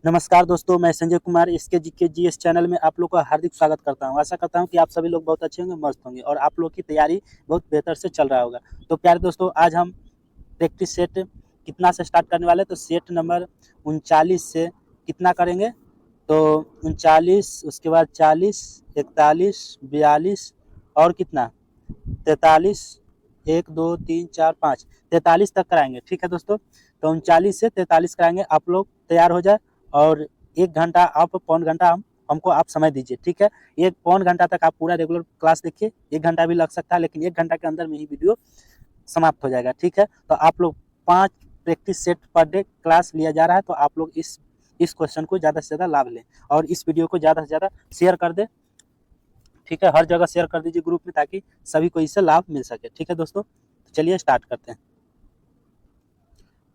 नमस्कार दोस्तों, मैं संजय कुमार इसके जीके जीएस चैनल में आप लोग का हार्दिक स्वागत करता हूं। आशा करता हूं कि आप सभी लोग बहुत अच्छे होंगे, मस्त होंगे और आप लोग की तैयारी बहुत बेहतर से चल रहा होगा। तो प्यारे दोस्तों, आज हम प्रैक्टिस सेट कितना से स्टार्ट करने वाले हैं। तो सेट नंबर 39 से कितना करेंगे। तो 39, उसके बाद 40, 41, 42 और कितना 43, 1 2 3 4 5 43 तक कराएंगे। ठीक है दोस्तों, तो 39 से 43 कराएंगे। आप लोग तैयार हो जाए और 1 घंटा आप पौन घंटा हमको आप समय दीजिए। ठीक है, 1 पौन घंटा तक आप पूरा रेगुलर क्लास देखिए। 1 घंटा भी लग सकता है, लेकिन 1 घंटा के अंदर में ही वीडियो समाप्त हो जाएगा। ठीक है, तो आप लोग 5 practice set per day class लिया जा रहा है। तो आप लोग इस क्वेश्चन को ज़्यादा से ज़्यादा लाभ लें और इस वीडियो को ज़्यादा से ज़्यादा शेयर कर दें। ठीक है, हर जगह शेयर कर दीजिए ग्रुप में, ताकि सभी को इससे लाभ मिल सके। ठीक है दोस्तों, तो चलिए स्टार्ट करते हैं।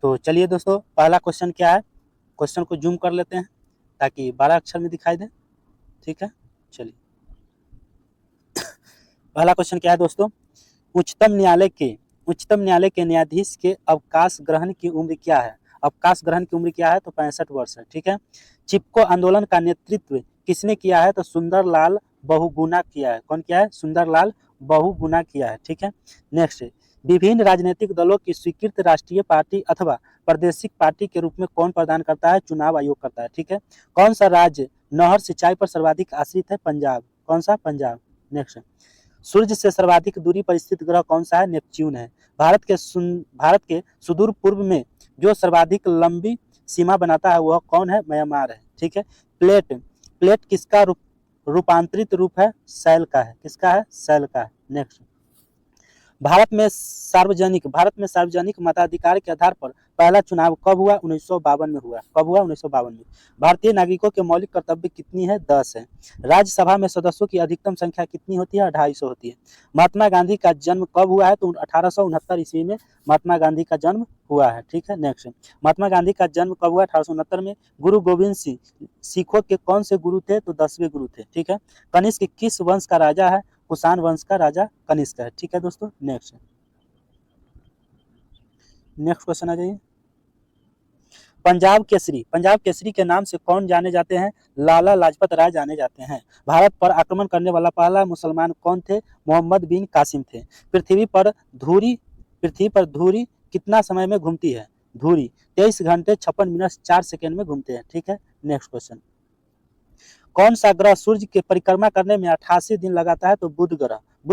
तो चलिए दोस्तों, पहला क्वेश्चन क्या है। क्वेश्चन को जूम कर लेते हैं ताकि 12 अक्षर में दिखाई दे। ठीक है, चलिए पहला क्वेश्चन क्या है दोस्तों। उच्चतम न्यायालय के न्यायाधीश के अवकाश ग्रहण की उम्र क्या है। अवकाश ग्रहण की उम्र क्या है, तो 65 वर्ष है। ठीक है, चिपको आंदोलन का नेतृत्व किसने किया है, तो सुंदरलाल बहुगुणा किया है। कौन किया है, सुंदरलाल बहुगुणा किया है। ठीक है, नेक्स्ट, विभिन्न राजनीतिक दलों की स्वीकृत राष्ट्रीय पार्टी अथवा प्रादेशिक पार्टी के रूप में कौन प्रदान करता है, चुनाव आयोग करता है। ठीक है, कौन सा राज्य नहर सिंचाई पर सर्वाधिक आश्रित है, पंजाब। कौन सा, पंजाब। नेक्स्ट, सूर्य से सर्वाधिक दूरी पर स्थित ग्रह कौन सा है, नेपच्यून है। भारत के सुदूर पूर्व में जो सर्वाधिक लंबी सीमा बनाता है वह कौन है, म्यांमार है। ठीक है, प्लेट प्लेट किसका रूपांतरित रूप है, शैल का है। किसका है, शैल का है। नेक्स्ट, भारत में सार्वजनिक मताधिकार के आधार पर पहला चुनाव कब हुआ, 1952 में हुआ। कब हुआ, 1952 में। भारतीय नागरिकों के मौलिक कर्तव्य कितनी है, 10 है। राज्यसभा में सदस्यों की अधिकतम संख्या कितनी होती है, 250 होती है। महात्मा गांधी का जन्म कब हुआ है, तो 1869 ईस्वी में महात्मा गांधी का जन्म हुआ है। ठीक है, नेक्स्ट, महात्मा गांधी का जन्म कब हुआ, 1869 में। गुरु गोविंद सिंह सिखों के कौन से गुरु थे, तो 10वें गुरु थे। ठीक है, कनिष्क किस वंश का राजा है, कुषाण वंश का राजा कनिष्क है। ठीक है दोस्तों, नेक्स्ट क्वेश्चन आ जाइए। पंजाब केसरी के नाम से कौन जाने जाते हैं, लाला लाजपत राय जाने जाते हैं। भारत पर आक्रमण करने वाला पहला मुसलमान कौन थे, मोहम्मद बिन कासिम थे। पृथ्वी पर धुरी कितना समय में घूमती है, धुरी 23 घंटे 56 मिनट 4 सेकेंड में घूमते हैं। ठीक है, नेक्स्ट क्वेश्चन, कौन सा ग्रह सूर्य के परिक्रमा करने में 88 दिन लगाता है, तो बुध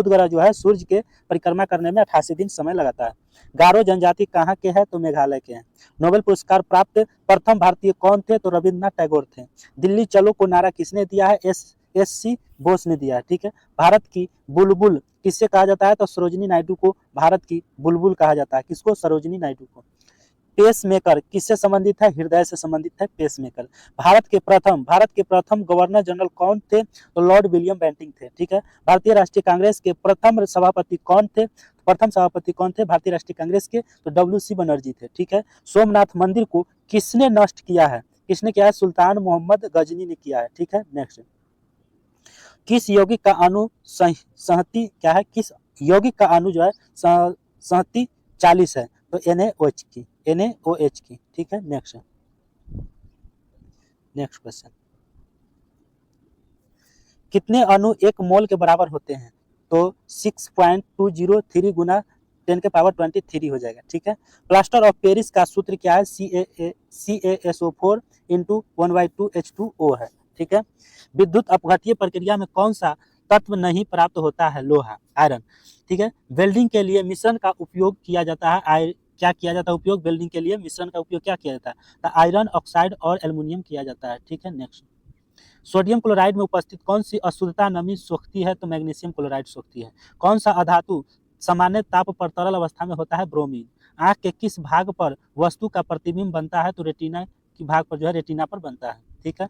ग्रह जो है सूर्य के परिक्रमा करने में 88 दिन समय लगाता है। गारो जनजाति कहाँ के हैं, तो मेघालय के हैं। नोबेल पुरस्कार प्राप्त प्रथम भारतीय कौन थे, तो रविन्द्रनाथ टैगोर थे। दिल्ली चलो को नारा किसने दिया है, एस सी बोस ने दिया है। ठीक है, भारत की बुलबुल किससे कहा जाता है, तो सरोजिनी नायडू को भारत की बुलबुल कहा जाता है। किसको, सरोजिनी नायडू को। पेस मेकर किससे संबंधित है, हृदय से संबंधित है पेस मेकर। भारत के प्रथम गवर्नर जनरल कौन थे, तो लॉर्ड विलियम बेंटिंग थे। ठीक है, भारतीय राष्ट्रीय कांग्रेस के प्रथम सभापति कौन थे, भारतीय राष्ट्रीय कांग्रेस के, तो WC बनर्जी थे। ठीक है, सोमनाथ मंदिर को किसने नष्ट किया है, सुल्तान मोहम्मद गजनी ने किया है। ठीक है, नेक्स्ट, किस यौगिक का अणु संहति क्या है, किस यौगिक का अणु जो है संहति 40 है, तो NaOH की। ठीक है, नेक्स्ट क्वेश्चन, कितने अणु 1 मोल के बराबर होते हैं, तो 6.203 गुना 10⁻23 हो जाएगा। ठीक है, प्लास्टर ऑफ पेरिस का सूत्र क्या है, CaSO4 इंटू 1/2H2O है। ठीक है, विद्युत अपघट्य प्रक्रिया में कौन सा तत्व नहीं प्राप्त होता है, लोहा, आयरन। ठीक है, वेल्डिंग के लिए मिश्रण का उपयोग किया जाता है, क्या किया जाता है उपयोग, वेल्डिंग के लिए मिश्रण का उपयोग क्या किया जाता है, तो आयरन ऑक्साइड और एल्युमिनियम किया जाता है। ठीक है, नेक्स्ट, सोडियम क्लोराइड में उपस्थित कौन सी अशुद्धता नमी सोखती है, तो मैग्नीशियम क्लोराइड सोखती है। कौन सा अधातु सामान्य ताप पर तरल अवस्था में होता है, ब्रोमीन। आंख के किस भाग पर वस्तु का प्रतिबिंब बनता है, तो रेटिना की भाग पर जो है रेटिना पर बनता है। ठीक है,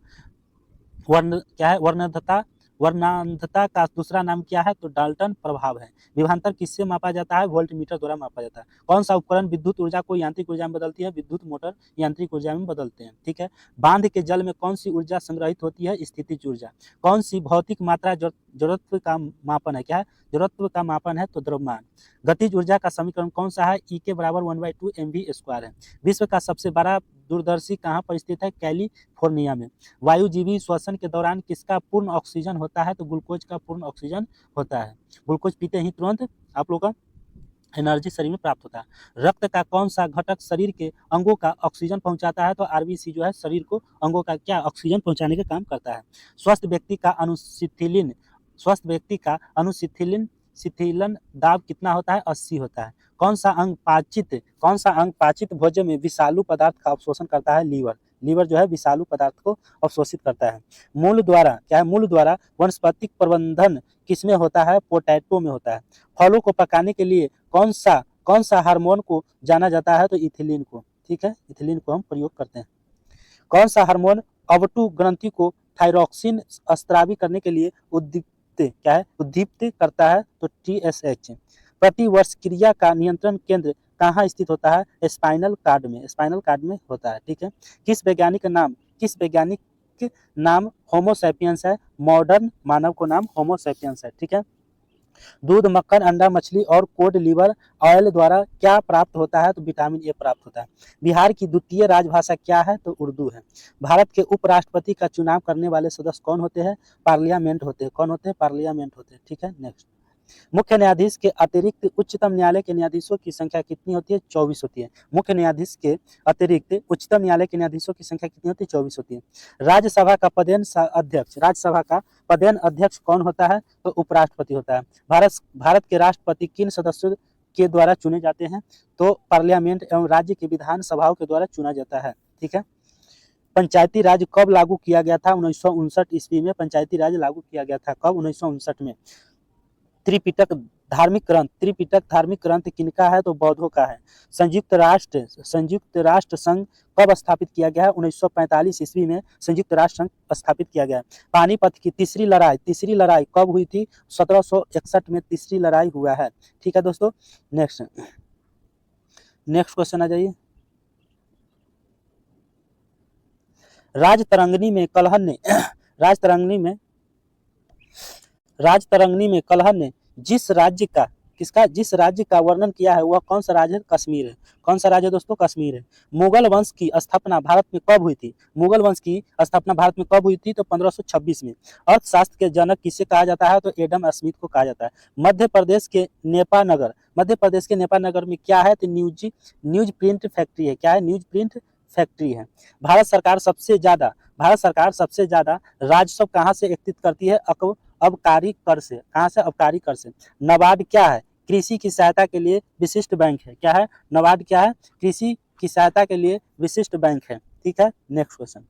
वर्णांधता का दूसरा नाम क्या है, तो डाल्टन प्रभाव है। विभवांतर किससे मापा जाता है, वोल्टमीटर द्वारा मापा जाता है। कौन सा उपकरण विद्युत ऊर्जा को यांत्रिक ऊर्जा में बदलती है, विद्युत मोटर यांत्रिक ऊर्जा में बदलते हैं। ठीक है, बांध के जल में कौन सी ऊर्जा संग्रहित होती है, स्थितिज ऊर्जा। कौन सी भौतिक मात्रा जड़त्व का मापन है, क्या है, जड़त्व का मापन है, तो द्रव्यमान। गतिज ऊर्जा का समीकरण कौन सा है, E के बराबर 1/2 mv² है। विश्व का सबसे बड़ा दूरदर्शी कहाँ पर स्थित है? कैलिफोर्निया में। वायुजीवी श्वसन के दौरान किसका पूर्ण ऑक्सीजन होता है? तो ग्लूकोज का पूर्ण ऑक्सीजन होता है। ग्लूकोज पीते ही तुरंत आप लोग का एनर्जी शरीर में प्राप्त होता है। रक्त का कौन सा घटक शरीर के अंगों का ऑक्सीजन पहुंचाता है? तो आरबीसी जो है शरीर को अंगों का क्या ऑक्सीजन पहुंचाने का काम करता है। स्वस्थ व्यक्ति का शिथिलन दाब कितना होता है? 80 होता है। कौन सा अंग पाचित भोजन में विषालु पदार्थ का अवशोषण करता है? लीवर जो है विषालु पदार्थ को अवशोषित करता है। मूल द्वारा वनस्पतिक प्रबंधन किसमें होता है? पोटैटो में होता है। फलों को पकाने के लिए कौन सा हार्मोन को जाना जाता है? तो इथिलीन को। ठीक है, इथिलीन को हम प्रयोग करते हैं। कौन सा हार्मोन अवटु ग्रंथि को थायरॉक्सिन स्रावी करने के लिए उद्दीप्त करता है? तो TSH। प्रतिवर्ष क्रिया का नियंत्रण केंद्र कहाँ स्थित होता है? स्पाइनल कार्ड में होता है। ठीक है। किस वैज्ञानिक नाम होमो सैपियंस है? मॉडर्न मानव को नाम होमो सैपियंस है। ठीक है। दूध, मक्खन, अंडा, मछली और कोड लिवर ऑयल द्वारा क्या प्राप्त होता है? तो विटामिन ए प्राप्त होता है। बिहार की द्वितीय राजभाषा क्या है? तो उर्दू है। भारत के उपराष्ट्रपति का चुनाव करने वाले सदस्य कौन होते हैं? पार्लियामेंट होते हैं। कौन होते हैं? पार्लियामेंट होते हैं। ठीक है। नेक्स्ट, मुख्य न्यायाधीश के अतिरिक्त उच्चतम न्यायालय के न्यायाधीशों की संख्या कितनी होती है? 24 होती है। मुख्य न्यायाधीश के अतिरिक्त उच्चतम न्यायालय के न्यायाधीशों की संख्या कितनी होती है? 24 होती है। राज्यसभा का पदेन अध्यक्ष कौन होता है? तो उपराष्ट्रपति होता है। भारत के राष्ट्रपति किन सदस्यों के द्वारा चुने जाते हैं? तो पार्लियामेंट एवं राज्य की विधान सभाओं के द्वारा चुना जाता है। ठीक है। पंचायती राज कब लागू किया गया था? 1959 ईस्वी में पंचायती राज लागू किया गया था। कब? 1959 में। त्रिपिटक धार्मिक ग्रंथ किनका है? तो बौद्धों का है। संयुक्त राष्ट्र संघ कब स्थापित किया गया है? 1945 ईस्वी में संयुक्त राष्ट्र संघ स्थापित किया गया है। पानीपत की तीसरी लड़ाई कब हुई थी? 1761 में तीसरी लड़ाई हुआ है। ठीक है दोस्तों। नेक्स्ट क्वेश्चन आ जाइए। राजतरंगिणी में कलहर ने जिस राज्य का वर्णन किया है वह कौन सा राज्य है? कश्मीर है। कौन सा राज्य है दोस्तों? कश्मीर है। मुगल वंश की स्थापना भारत में कब हुई थी? तो 1526 में। अर्थशास्त्र के जनक किसे कहा जाता है? तो एडम स्मिथ को कहा जाता है। मध्य प्रदेश के नेपानगर में क्या है? तो न्यूज प्रिंट फैक्ट्री है। क्या है? न्यूज प्रिंट फैक्ट्री है। भारत सरकार सबसे ज्यादा राजस्व कहाँ से एकत्रित करती है? अबकारी कर से। कहाँ से? अबकारी कर से। नाबार्ड क्या है? कृषि की सहायता के लिए विशिष्ट बैंक है। क्या है? नाबार्ड क्या है? कृषि की सहायता के लिए विशिष्ट बैंक है। ठीक है। नेक्स्ट क्वेश्चन,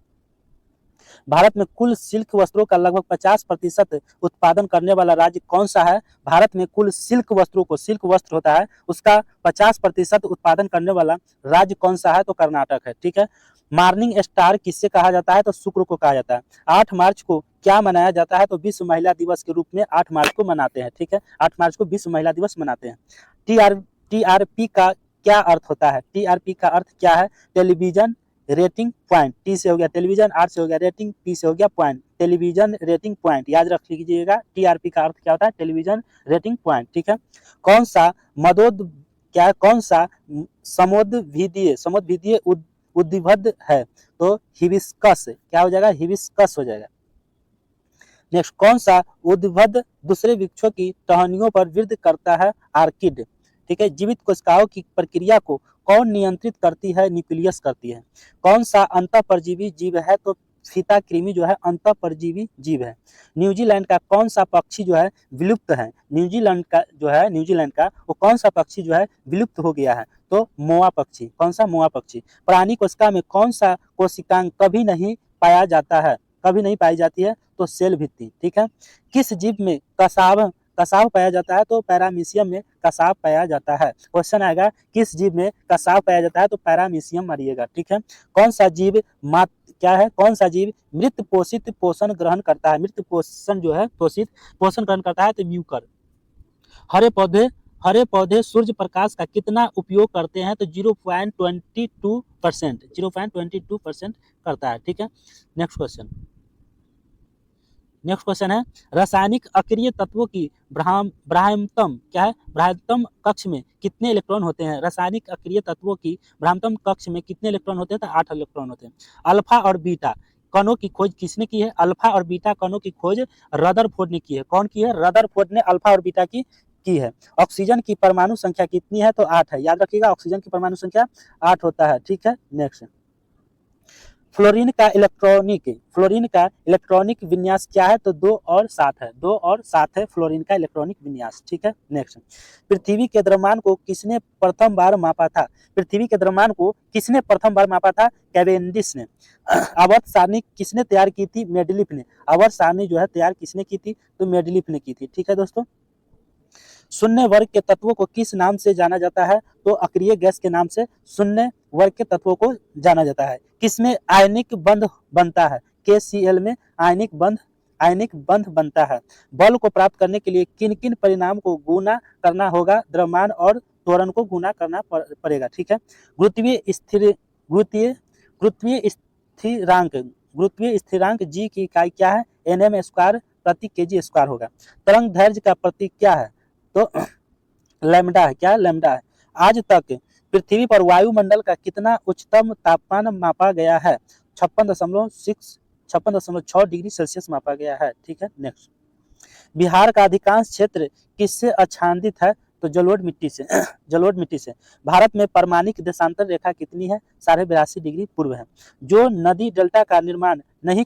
भारत में कुल सिल्क वस्त्रों का लगभग 50% उत्पादन करने वाला राज्य कौन सा है? भारत में कुल सिल्क वस्त्र होता है उसका 50% उत्पादन करने वाला राज्य कौन सा है? तो कर्नाटक है। ठीक है। मॉर्निंग स्टार किससे कहा जाता है? तो शुक्र को कहा जाता है। 8 मार्च को क्या मनाया जाता है? तो विश्व महिला दिवस के रूप में 8 मार्च को मनाते हैं। ठीक है। 8 मार्च को विश्व महिला दिवस मनाते हैं। TRP का क्या अर्थ होता है? TRP का अर्थ क्या है? Television rating point. टी से हो गया टेलीविजन, आर से हो गया रेटिंग, पी से हो गया पॉइंट। टेलीविजन रेटिंग पॉइंट याद रख लीजिएगा। TRP का अर्थ क्या होता है? Television rating point. ठीक है। कौन सा समोद्भिदीय उद्भिद है? तो हिबिस्कस। क्या हो जाएगा? हिबिस्कस हो जाएगा। नेक्स्ट, कौन सा उद्भिद दूसरे वृक्षों की टहनियों पर वृद्धि करता है? आर्किड। ठीक है। जीवित कोशिकाओं की प्रक्रिया को कौन नियंत्रित करती है? न्यूक्लियस करती है। कौन सा अंतःपरजीवी जीव है? तो फीता कृमि जो है अंतःपरजीवी जीव है। न्यूजीलैंड का कौन सा पक्षी जो है विलुप्त है? न्यूजीलैंड का वो कौन सा पक्षी जो है विलुप्त हो गया है? तो मोआ पक्षी। कौन सा? मोआ पक्षी। प्राणी कोशिका में कौन सा कोशिकांग कभी नहीं पाई जाती है? तो सेल भित्ति। ठीक है। किस जीव में कसाव पाया जाता है? तो पैरामीशियम में कसाव पाया जाता है। क्वेश्चन आएगा किस जीव में कसाव पाया जाता है? तो पैरामीशियम मारिएगा। ठीक है। कौन सा जीव मृत पोषित पोषण ग्रहण करता है? मृत पोषण जो है पोषण ग्रहण करता है? तो म्यूकर। हरे पौधे सूर्य प्रकाश का कितना उपयोग करते हैं? तो 0.22% करता है। ठीक है। नेक्स्ट क्वेश्चन, नेक्स्ट क्वेश्चन है, रासायनिक अक्रिय तत्वों की ब्राह्मतम क्या है, ब्राह्मतम कक्ष में कितने इलेक्ट्रॉन होते हैं? रासायनिक अक्रिय तत्वों की ब्राह्मतम कक्ष में कितने इलेक्ट्रॉन होते हैं? तो 8 इलेक्ट्रॉन होते हैं। अल्फा और बीटा कणों की खोज किसने की है? अल्फा और बीटा कणों की खोज रदरफोर्ड ने की है। कौन की है? रदरफोर्ड ने अल्फा और बीटा की है। ऑक्सीजन की परमाणु संख्या कितनी है? तो 8 है। याद रखिएगा, ऑक्सीजन की परमाणु संख्या 8 होता है। ठीक है, नेक्स्ट, फ्लोरीन का इलेक्ट्रॉनिक विन्यास क्या है? तो 2 और 7 है। 2 और 7 है फ्लोरीन का इलेक्ट्रॉनिक विन्यास। ठीक है, नेक्स्ट, पृथ्वी के द्रव्यमान को किसने प्रथम बार मापा था? पृथ्वी के द्रव्यमान को किसने प्रथम बार मापा था? कैवेंडिश ने। आवर्त सारणी किसने तैयार की थी? मेंडलीफ ने। आवर्त सारणी जो है तैयार किसने की थी? तो मेंडलीफ ने की थी। ठीक है दोस्तों, शून्य वर्ग के तत्वों को किस नाम से जाना जाता है? तो अक्रिय गैस के नाम से शून्य वर्ग के तत्वों को जाना जाता है। किसमें आयनिक बंध बनता है? KCl में आयनिक बंध बनता है। बल को प्राप्त करने के लिए किन किन परिणाम को गुणा करना होगा? द्रव्यमान और त्वरण को गुणा करना पड़ेगा। ठीक है, गुरुत्वीय स्थिरांक G की इकाई क्या है? Nm स्क्वायर प्रति kg स्क्वायर होगा। तरंग दैर्ध्य का प्रतीक क्या है? तो लैम्डा है। क्या? लैम्डा है। आज तक पृथ्वी पर वायुमंडल का कितना उच्चतम तापमान मापा गया है? 56.6 डिग्री सेल्सियस मापा गया है। ठीक है, नेक्स्ट, बिहार का अधिकांश क्षेत्र किससे आच्छादित है? तो जलोढ़ मिट्टी से। जलोढ़ मिट्टी से। भारत में परमाणिक देशांतर रेखा कितनी है? 82.5 डिग्री पूर्व है। जो नदी डेल्टा का निर्माण नहीं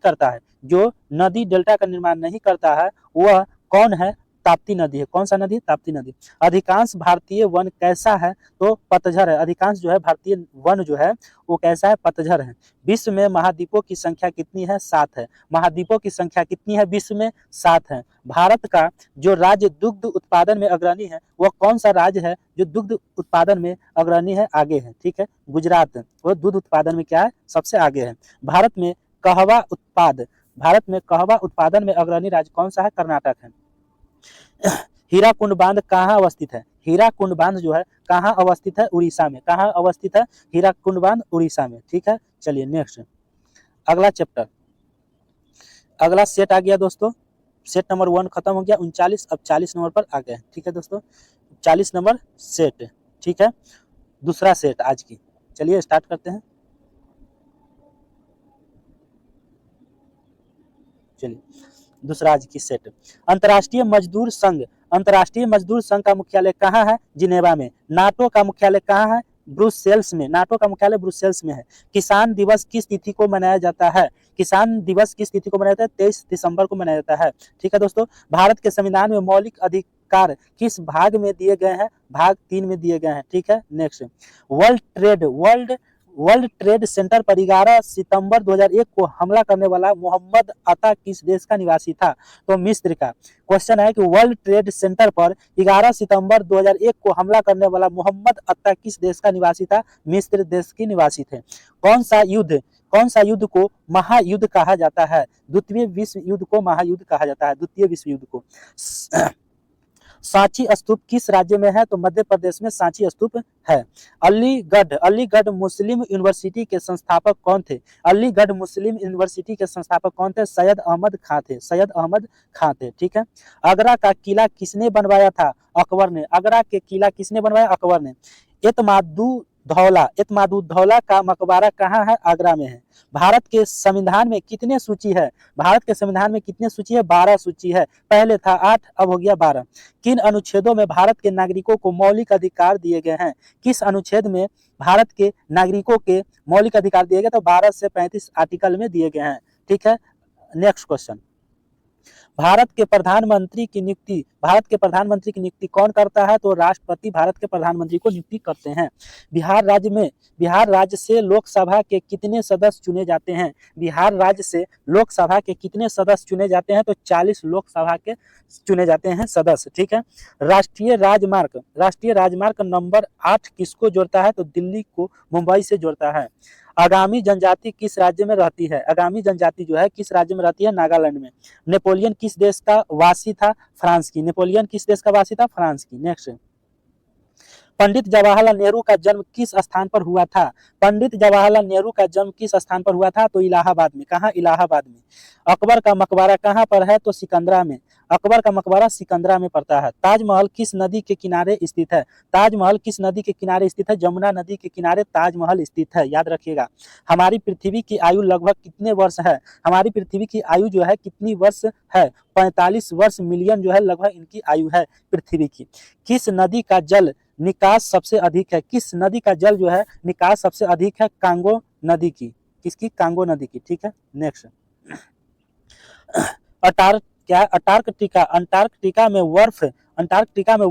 करता है वह कौन है? ताप्ती नदी है। कौन सा नदी? ताप्ती नदी। अधिकांश भारतीय वन कैसा है? तो पतझर है। अधिकांश जो है भारतीय वन जो है वो कैसा है? पतझर है। विश्व में महाद्वीपों की संख्या कितनी है? 7 है। महाद्वीपों की संख्या कितनी है विश्व में? 7 है। भारत का जो राज्य दुग्ध उत्पादन में अग्रणी है वह कौन सा राज्य है जो दुग्ध उत्पादन में अग्रणी है? आगे है। ठीक है, गुजरात, वो दूध उत्पादन में क्या है? सबसे आगे है। भारत में कहवा उत्पादन में अग्रणी राज्य कौन सा है? कर्नाटक है। हीराकुंड बांध कहाँ अवस्थित है? हीराकुंड बांध जो है कहाँ अवस्थित है? उड़ीसा में। कहाँ अवस्थित है? हीराकुंड बांध उड़ीसा में। ठीक है, चलिए नेक्स्ट, अगला चैप्टर, अगला सेट आ गया दोस्तों। सेट नंबर 1 खत्म हो गया, 39। अब 40 नंबर पर आ गए। ठीक है दोस्तों, 40 नंबर सेट। ठीक है, दूसरा सेट आज की। चलिए स्टार्ट करते हैं। चलिए, दूसरा आज की सेट, अंतर्राष्ट्रीय मजदूर संघ का मुख्यालय कहाँ है? जिनेवा में। नाटो का मुख्यालय कहाँ है? ब्रुसेल्स में। नाटो का मुख्यालय ब्रुसेल्स में है। किसान दिवस किस तिथि को मनाया जाता है? किसान दिवस किस तिथि को मनाया जाता है? 23 दिसंबर को मनाया जाता है। ठीक है दोस्तों, भारत के संविधान में मौलिक अधिकार किस भाग में दिए गए हैं? भाग 3 में दिए गए हैं। ठीक है, नेक्स्ट, वर्ल्ड ट्रेड सेंटर पर 11 सितंबर 2001 को हमला करने वाला मोहम्मद अता किस देश का निवासी था? तो मिस्र का। क्वेश्चन है कि वर्ल्ड ट्रेड सेंटर पर 11 सितंबर 2001 को हमला करने वाला मोहम्मद अता किस देश का निवासी था? मिस्र देश के निवासी थे। कौन सा युद्ध को महायुद्ध कहा जाता है? द्वितीय विश्व युद्ध को महायुद्ध कहा जाता है। द्वितीय विश्व युद्ध को। सांची स्तूप किस राज्य में है? तो मध्य प्रदेश में सांची स्तूप है। अलीगढ़ मुस्लिम यूनिवर्सिटी के संस्थापक कौन थे? अलीगढ़ मुस्लिम यूनिवर्सिटी के संस्थापक कौन थे? सैयद अहमद खां थे। ठीक है, आगरा का किला किसने बनवाया था? अकबर ने। आगरा के किला किसने बनवाया? अकबर ने। एतमादुद्दौला का मकबरा कहाँ है? आगरा में है। भारत के संविधान में कितने सूची है? भारत के संविधान में कितने सूची है? 12 सूची है। पहले था 8, अब हो गया 12। किन अनुच्छेदों में भारत के नागरिकों को मौलिक अधिकार दिए गए हैं? किस अनुच्छेद में भारत के नागरिकों के मौलिक अधिकार दिए गए? तो 12 से 35 आर्टिकल में दिए गए हैं। ठीक है, नेक्स्ट क्वेश्चन, भारत के प्रधानमंत्री की नियुक्ति कौन करता है? तो राष्ट्रपति भारत के प्रधानमंत्री को नियुक्ति करते हैं। बिहार राज्य से लोकसभा के कितने सदस्य चुने जाते हैं? बिहार राज्य से लोकसभा के कितने सदस्य चुने जाते हैं? तो 40 लोकसभा के चुने जाते हैं सदस्य। ठीक है, राष्ट्रीय राजमार्ग नंबर 8 किसको जोड़ता है? तो दिल्ली को मुंबई से जोड़ता है। आगामी जनजाति किस राज्य में रहती है? आगामी जनजाति जो है किस राज्य में रहती है? नागालैंड में। नेपोलियन किस देश का वासी था? फ्रांस की। नेपोलियन किस देश का वासी था? फ्रांस की। नेक्स्ट, पंडित जवाहरलाल नेहरू का जन्म किस स्थान पर हुआ था? पंडित जवाहरलाल नेहरू का जन्म किस स्थान पर हुआ था? तो इलाहाबाद में। कहाँ? इलाहाबाद में। अकबर का मकबरा कहाँ पर है? तो सिकंदरा में। अकबर का मकबरा सिकंदरा में पड़ता है। ताजमहल किस नदी के किनारे स्थित है? ताजमहल किस नदी के किनारे स्थित है? जमुना नदी के किनारे ताजमहल स्थित है, याद रखिएगा। हमारी पृथ्वी की आयु लगभग कितने वर्ष है? हमारी पृथ्वी की आयु जो है कितनी वर्ष है? 45 वर्ष मिलियन जो है लगभग इनकी आयु है पृथ्वी की। किस नदी का जल निकास सबसे अधिक है? किस नदी का जल जो है निकास सबसे अधिक है? कांगो नदी की। किसकी? कांगो नदी की। ठीक है, नेक्स्ट। अंटार्कटिका अंटार्कटिका में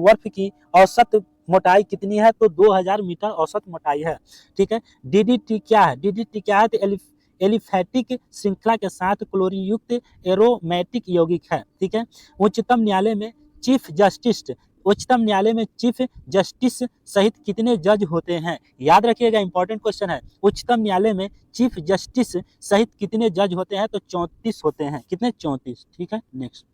बर्फ की औसत मोटाई कितनी है? तो 2000 मीटर औसत मोटाई है। ठीक है। डीडीटी क्या है? डीडीटी क्या है? तो एलिफैटिक श्रृंखला के साथ क्लोरीन युक्त एरोमेटिक यौगिक है। ठीक है। उच्चतम न्यायालय में चीफ जस्टिस सहित कितने जज होते हैं? याद रखिएगा, इंपॉर्टेंट क्वेश्चन है। उच्चतम न्यायालय में चीफ जस्टिस सहित कितने जज होते हैं? तो 34 होते हैं। कितने? 34। ठीक है, नेक्स्ट।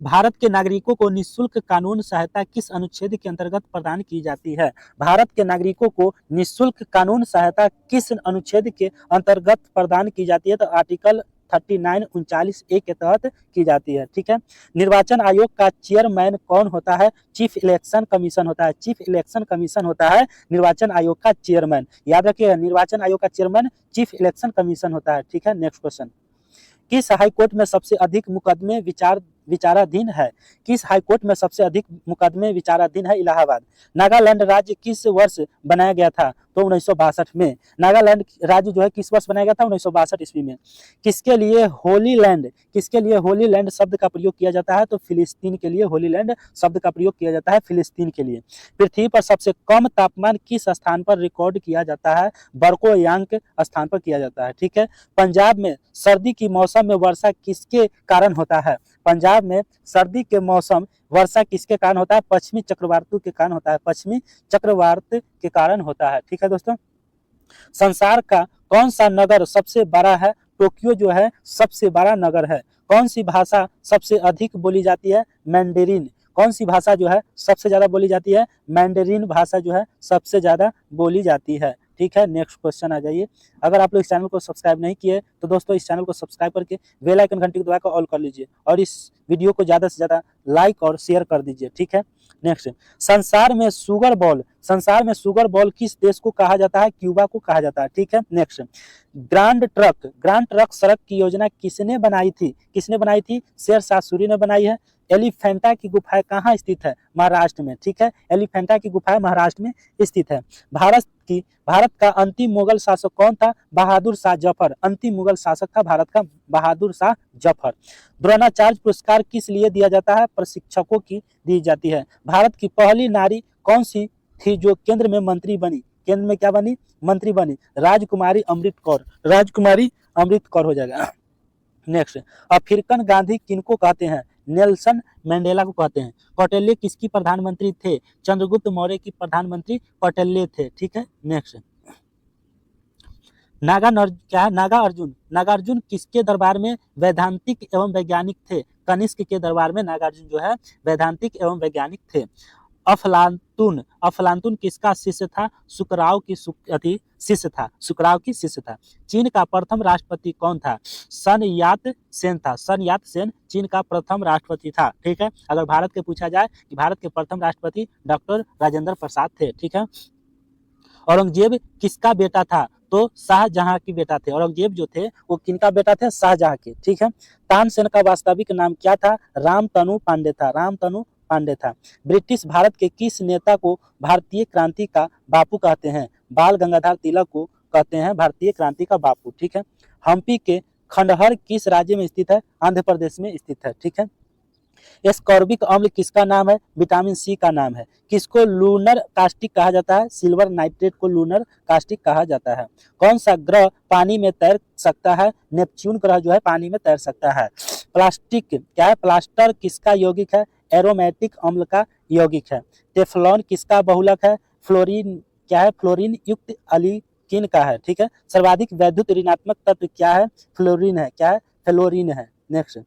भारत के नागरिकों को निःशुल्क कानून सहायता किस अनुच्छेद के अंतर्गत प्रदान की जाती है? भारत के नागरिकों को निःशुल्क कानून सहायता किस अनुच्छेद के अंतर्गत प्रदान की जाती है? तो आर्टिकल 39 39A के तहत की जाती है। ठीक है। निर्वाचन आयोग का चेयरमैन कौन होता है? चीफ इलेक्शन कमीशन होता है। चीफ इलेक्शन कमीशन होता है निर्वाचन आयोग का चेयरमैन। याद रखिएगा, निर्वाचन आयोग का चेयरमैन चीफ इलेक्शन कमीशन होता है। ठीक है, नेक्स्ट क्वेश्चन। किस हाईकोर्ट में सबसे अधिक मुकदमे विचाराधीन है? किस हाईकोर्ट में सबसे अधिक मुकदमे विचाराधीन है? इलाहाबाद। नागालैंड राज्य किस वर्ष बनाया गया था? तो 1962 में। नागालैंड राज्य जो है किस वर्ष बनाया गया था? 1962 ईस्वी में। किसके लिए होली लैंड शब्द का प्रयोग किया जाता है? तो फिलिस्तीन के लिए होली लैंड शब्द का प्रयोग किया जाता है, फिलिस्तीन के लिए। पृथ्वी पर सबसे कम तापमान किस स्थान पर रिकॉर्ड किया जाता है? बर्कोयांग स्थान पर किया जाता है। ठीक है। पंजाब में सर्दी की मौसम में वर्षा किसके कारण होता है? पंजाब में सर्दी के मौसम वर्षा किसके कारण होता है? पश्चिमी चक्रवात के कारण होता है। पश्चिमी चक्रवात के कारण होता है। ठीक है दोस्तों। संसार का कौन सा नगर सबसे बड़ा है? टोक्यो जो है सबसे बड़ा नगर है। कौन सी भाषा सबसे अधिक बोली जाती है? मैंडेरिन। कौन सी भाषा जो है सबसे ज्यादा बोली जाती है? मैंडेरिन भाषा जो है सबसे ज्यादा बोली जाती है। ठीक है, नेक्स्ट क्वेश्चन आ जाइए। अगर आप लोग इस चैनल को सब्सक्राइब नहीं किए तो दोस्तों इस चैनल को सब्सक्राइब करके बेल आइकन घंटी को दबाकर ऑल कर लीजिए और इस वीडियो को ज़्यादा से ज़्यादा लाइक और शेयर कर दीजिए। ठीक है, नेक्स्ट। संसार में शुगर बॉल किस देश को कहा जाता है? क्यूबा को कहा जाता है। ठीक है, नेक्स्ट। ग्रांड ट्रक सड़क की योजना किसने बनाई थी? शेरशाह सूरी ने बनाई है। एलिफेंटा की गुफाएं कहाँ स्थित है? महाराष्ट्र में। ठीक है, एलिफेंटा की गुफाएं महाराष्ट्र में स्थित है। भारत का अंतिम मुगल शासक कौन था? बहादुर शाह जफर। अंतिम मुगल शासक था भारत का बहादुर शाह जफर। द्रोणाचार्य पुरस्कार किस लिए दिया जाता है? प्रशिक्षकों की दी जाती है। भारत की पहली नारी कौन सी थी जो केंद्र में मंत्री बनी? केंद्र में क्या बनी? मंत्री बनी। राजकुमारी अमृत कौर हो जाएगा। नेक्स्ट। अफ्रीकन गांधी किनको कहते हैं? नेल्सन मंडेला को कहते हैं। कौटिल्य किसकी प्रधानमंत्री थे? चंद्रगुप्त मौर्य की प्रधानमंत्री कौटिल्य थे। ठीक है, नेक्स्ट। नागार्जुन किसके दरबार में वैधांतिक एवं वैज्ञानिक थे? कनिष्क के दरबार में नागार्जुन जो है वैधांतिक एवं वैज्ञानिक थे। अफलातून किसका शिष्य था? सुकराव की शिष्य था। चीन का प्रथम राष्ट्रपति कौन था? सन यात सेन चीन का प्रथम राष्ट्रपति था। ठीक है, अगर भारत के पूछा जाए कि भारत के प्रथम राष्ट्रपति डॉक्टर राजेंद्र प्रसाद थे। ठीक है। औरंगजेब किसका बेटा था? तो शाहजहां के बेटा थे। औरंगजेब जो थे वो किनका बेटा थे? शाहजहां के। ठीक है। तानसेन का वास्तविक नाम क्या था? रामतनु पांडे था। ब्रिटिश भारत के किस नेता को भारतीय क्रांति का बापू कहते हैं? बाल गंगाधर तिलक को कहते हैं भारतीय क्रांति का बापू। ठीक है। हम्पी के खंडहर किस राज्य में स्थित है? आंध्र प्रदेश में स्थित है। ठीक है। एस्कॉर्बिक अम्ल किसका नाम है? विटामिन सी का नाम है। किसको लूनर कास्टिक कहा जाता है? सिल्वर नाइट्रेट को लूनर कास्टिक कहा जाता है। कौन सा ग्रह पानी में तैर सकता है? नेपच्यून ग्रह जो है पानी में तैर सकता है। प्लास्टिक क्या है? प्लास्टर किसका यौगिक है? एरोमेटिक अम्ल का यौगिक है। टेफ्लॉन किसका बहुलक है? फ्लोरीन क्या है? फ्लोरीन युक्त अलीकिन का है। ठीक है। सर्वाधिक वैद्युत ऋणात्मक तत्व क्या है? फ्लोरीन है। क्या है? फ्लोरीन है। नेक्स्ट।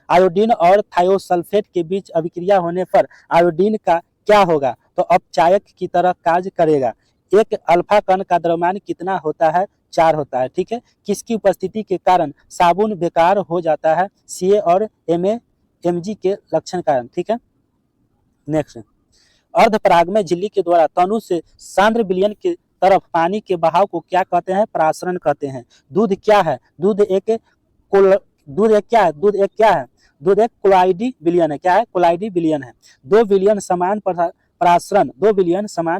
आयोडीन और थायोसल्फेट के बीच अभिक्रिया होने पर आयोडीन का क्या होगा? तो अपचायक की तरह कार्य करेगा। एक अल्फा कण का द्रव्यमान कितना होता है? 4 होता है। ठीक है, किसकी उपस्थिति के कारण साबुन बेकार हो जाता है? Ca और Mg के लक्षण कारण। ठीक है, नेक्स्ट, अर्धपराग में झिल्ली के द्वारा तनु से सांद्र विलयन की तरफ पानी के बहाव को क्या कहते हैं? परासरण कहते हैं। दूध क्या है? दूध एक क्या है? दूध एक कोलाइडी विलयन है। क्या है? कोलाइडी विलयन है। 2 विलयन समान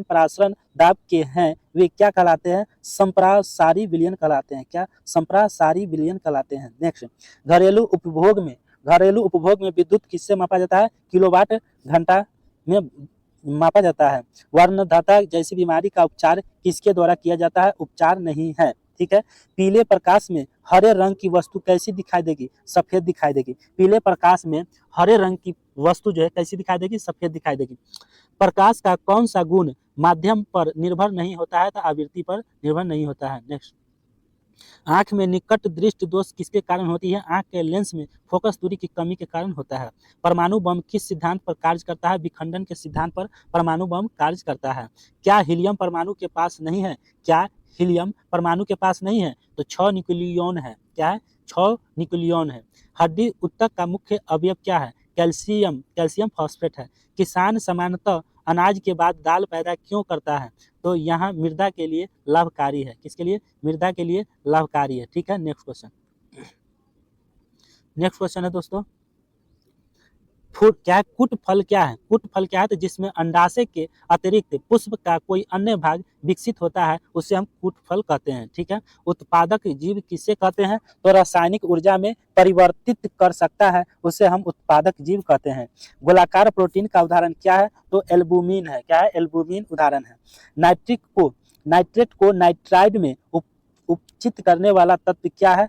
परासरण दाब के हैं, वे क्या कहलाते हैं? संप्रासारी विलयन कहलाते हैं। क्या? संप्रासारी विलयन कहलाते हैं। नेक्स्ट, घरेलू उपभोग में विद्युत किससे मापा जाता है? किलोवाट घंटा में मापा जाता है। वर्णदाता जैसी बीमारी का उपचार किसके द्वारा किया जाता है? उपचार नहीं है। ठीक है, पीले प्रकाश में हरे रंग की वस्तु कैसी दिखाई देगी? सफेद दिखाई देगी। पीले प्रकाश में हरे रंग की वस्तु जो है कैसी दिखाई देगी? सफेद दिखाई देगी। प्रकाश का कौन सा गुण माध्यम पर निर्भर नहीं होता है? तो आवृत्ति पर निर्भर नहीं होता है। नेक्स्ट, आंख में निकट दृष्टि दोष किसके कारण होती है? आंख के लेंस में फोकस दूरी की कमी के कारण होता है। परमाणु बम किस सिद्धांत पर कार्य करता है? विखंडन के सिद्धांत पर परमाणु बम कार्य करता है। क्या हीलियम परमाणु के पास नहीं है? क्या हीलियम परमाणु के पास नहीं है? तो 6 न्यूक्लियॉन है। क्या है? 6 न्यूक्लियॉन है। हड्डी ऊतक का मुख्य अवयव क्या है? कैल्शियम फॉस्फेट है। किसान सामान्यतः अनाज के बाद दाल पैदा क्यों करता है? तो यहाँ मृदा के लिए लाभकारी है। किसके लिए? मृदा के लिए लाभकारी है। ठीक है, नेक्स्ट क्वेश्चन है दोस्तों, क्या है? कुट फल क्या है? कुट फल क्या है? तो जिसमें अंडाशय के अतिरिक्त पुष्प का कोई अन्य भाग विकसित होता है उसे हम कुट फल कहते हैं। ठीक है, उत्पादक जीव किसे कहते हैं? तो रासायनिक ऊर्जा में परिवर्तित कर सकता है उसे हम उत्पादक जीव कहते हैं। गोलाकार प्रोटीन का उदाहरण क्या है? तो एल्बुमिन है। क्या है? एल्बुमिन उदाहरण है। नाइट्रेट को नाइट्राइड में उपचित करने वाला तत्व क्या है?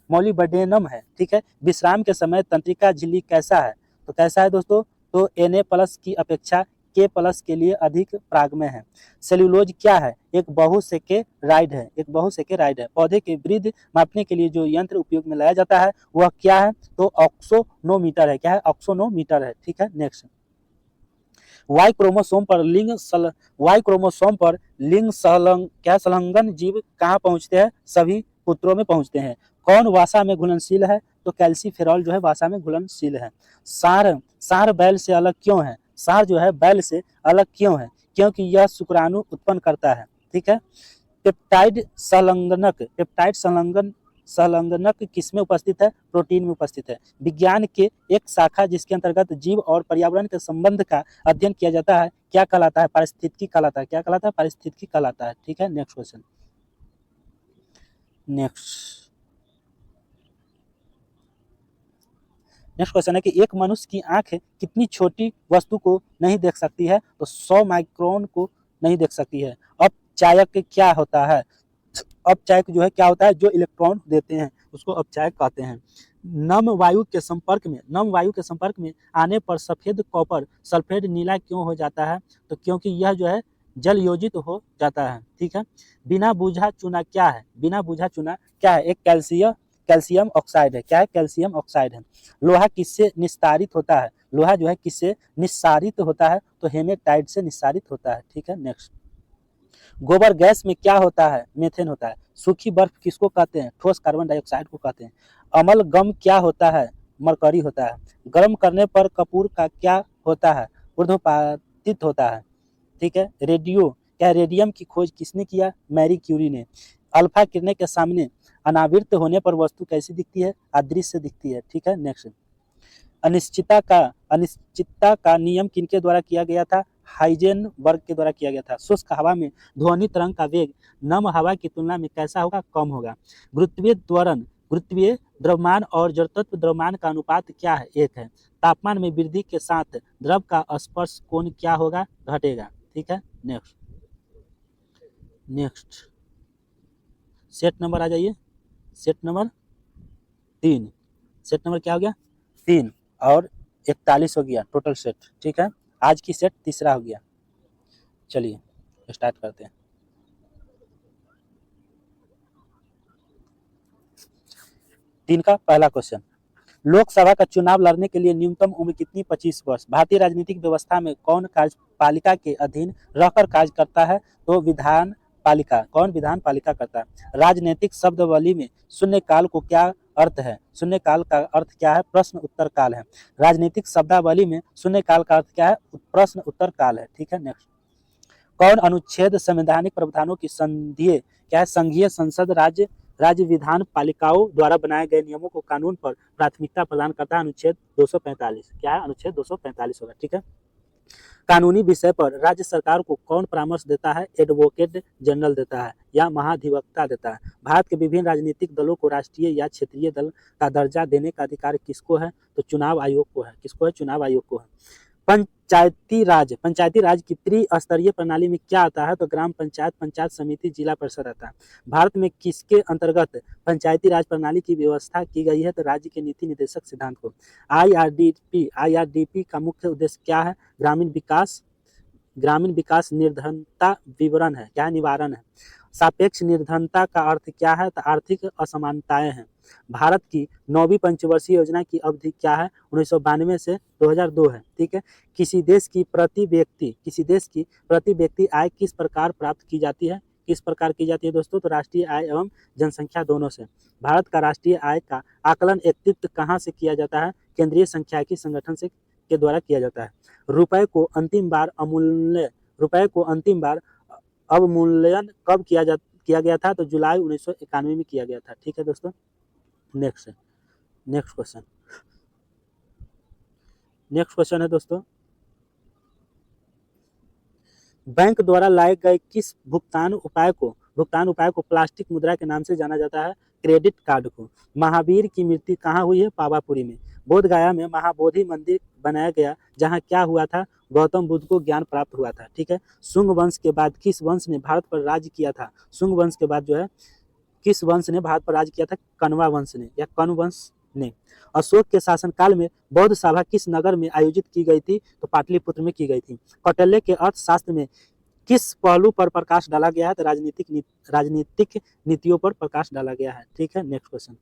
मॉलिब्डेनम है। ठीक है, विश्राम के समय तंत्रिका झिल्ली कैसा है? तो कैसा है दोस्तों? तो Na+ की अपेक्षा K+ के लिए अधिक प्रागम्य है। सेल्यूलोज क्या है? एक बहुसेकेराइड है। पौधे के वृद्धि मापने के लिए जो यंत्र उपयोग में लाया जाता है वह क्या है? तो ऑक्सोनोमीटर है। क्या है? ऑक्सोनोमीटर है। ठीक है, नेक्स्ट, वाई क्रोमोसोम पर लिंग संलग्न जीव कहाँ पहुंचते हैं? सभी पुत्रों में पहुंचते हैं। कौन वसा में घुलनशील है? तो कैल्सीफेरॉल जो है वसा में घुलनशील है। सार बैल से अलग क्यों है? सार जो है बैल से अलग क्यों है? क्योंकि यह शुक्राणु उत्पन्न करता है। ठीक है, पेप्टाइड संलग्नक किसमें उपस्थित है? प्रोटीन में उपस्थित है। विज्ञान के एक शाखा जिसके अंतर्गत जीव और पर्यावरण के संबंध का अध्ययन किया जाता है क्या कहलाता है? पारिस्थितिकी कहलाता है। क्या कहलाता है? पारिस्थितिकी कहलाता है। ठीक है, नेक्स्ट क्वेश्चन है कि एक मनुष्य की आंख कितनी छोटी वस्तु को नहीं देख सकती है? तो 100 माइक्रोन को नहीं देख सकती है। अपचायक क्या होता है? अपचायक जो है क्या होता है? जो इलेक्ट्रॉन देते हैं उसको अपचायक कहते हैं। नम वायु के संपर्क में आने पर सफेद कॉपर सल्फेट नीला क्यों हो जाता है? तो क्योंकि यह जो है जल योजित हो जाता है। ठीक है, बिना बूझा चूना क्या है? एक कैल्शियम ऑक्साइड है। क्या है? कैल्शियम ऑक्साइड है। लोहा किससे निस्तारित होता है? लोहा जो है किससे निस्सारित होता है? तो हेमेटाइट से निस्सारित होता है। ठीक है, नेक्स्ट, गोबर गैस में क्या होता है? मीथेन होता है। सूखी बर्फ किसको कहते हैं? ठोस कार्बन डाइऑक्साइड को कहते हैं। अमल गम क्या होता है? मरकरी होता है। गर्म करने पर कपूर का क्या होता है? ऊर्ध्वपातित होता है। ठीक है, रेडियम की खोज किसने किया? मैरी क्यूरी ने। अल्फा किरणें के सामने अनावृत होने पर वस्तु कैसी दिखती है? अदृश्य दिखती है। ठीक है, नेक्स्ट, अनिश्चितता का नियम किनके द्वारा किया गया था? हाइजेनबर्ग के द्वारा किया गया था। शुष्क हवा में ध्वनि तरंग का वेग नम हवा की तुलना में कैसा होगा? कम होगा। गुरुत्वीय द्रव्यमान और जड़तत्व द्रव्यमान का अनुपात क्या है? 1 है। तापमान में वृद्धि के साथ द्रव का स्पर्श कोण क्या होगा? घटेगा। ठीक है, नेक्स्ट सेट नंबर आ जाइए। Set number 3। सेट नंबर क्या हो गया? 3 और 41 हो गया टोटल सेट। ठीक है, आज की सेट तीसरा हो गया। चलिए स्टार्ट करते हैं। 3 का पहला क्वेश्चन, लोकसभा का चुनाव लड़ने के लिए न्यूनतम उम्र कितनी? 25 वर्ष। भारतीय राजनीतिक व्यवस्था में कौन कार्यपालिका के अधीन रहकर कार्य करता है? तो विधान पालिका। कौन? विधान पालिका करता है। राजनीतिक शब्दावली में शून्यकाल को क्या अर्थ है? शून्यकाल का अर्थ क्या है? प्रश्न उत्तर काल है। राजनीतिक शब्दावली में शून्यकाल का अर्थ क्या है? प्रश्न उत्तर काल है। ठीक है, नेक्स्ट। कौन अनुच्छेद संवैधानिक प्रावधानों की संघीय क्या है? संघीय संसद राज्य विधान पालिकाओं द्वारा बनाए गए नियमों को कानून पर प्राथमिकता प्रदान करता है? अनुच्छेद 245। क्या है? अनुच्छेद 245 होगा। ठीक है। कानूनी विषय पर राज्य सरकार को कौन परामर्श देता है? एडवोकेट जनरल देता है या महाधिवक्ता देता है। भारत के विभिन्न राजनीतिक दलों को राष्ट्रीय या क्षेत्रीय दल का दर्जा देने का अधिकार किसको है? तो चुनाव आयोग को है। किसको है? चुनाव आयोग को है। पंचायती राज की त्रिस्तरीय प्रणाली में क्या आता है? तो ग्राम पंचायत, पंचायत समिति, जिला परिषद आता है। भारत में किसके अंतर्गत पंचायती राज प्रणाली की व्यवस्था की गई है? तो राज्य के नीति निर्देशक सिद्धांत को। IRDP का मुख्य उद्देश्य क्या है? ग्रामीण विकास निर्धनता विवरण है। क्या? निवारण है। सापेक्ष निर्धनता का अर्थ क्या है? तो आर्थिक असमानताएं हैं। भारत की 9वीं पंचवर्षीय योजना की अवधि क्या है? 1992 से 2002 है। ठीक है। किसी देश की प्रति व्यक्ति आय किस प्रकार प्राप्त की जाती है? किस प्रकार की जाती है दोस्तों? तो राष्ट्रीय आय एवं जनसंख्या दोनों से। भारत का राष्ट्रीय आय का आकलन एकत्रित कहाँ से किया जाता है? केंद्रीय सांख्यिकी संगठन के द्वारा किया जाता है। रुपए को अंतिम बार अवमूल्यन कब किया गया था? तो जुलाई 1991 में किया गया था। ठीक है दोस्तों। नेक्स्ट क्वेश्चन है दोस्तों, बैंक द्वारा लाए गए किस भुगतान उपाय को प्लास्टिक मुद्रा के नाम से जाना जाता है? क्रेडिट कार्ड को। महावीर की मृत्यु कहाँ हुई है? पावापुरी में। बोध गया में महाबोधि मंदिर बनाया गया, जहाँ क्या हुआ था? गौतम बुद्ध को ज्ञान प्राप्त हुआ था। ठीक है। शुंग वंश के बाद किस वंश ने भारत पर राज्य किया था? शुंग वंश के बाद जो है किस वंश ने भारत पर राज्य किया था? कण्वा वंश ने या कण्व वंश ने। अशोक के शासनकाल में बौद्ध सभा किस नगर में आयोजित की गई थी? तो पाटलिपुत्र में की गई थी। कौटिल्य के अर्थशास्त्र में किस पहलू पर प्रकाश डाला गया है? तो राजनीतिक नीतियों पर प्रकाश डाला गया है। ठीक है। Next question.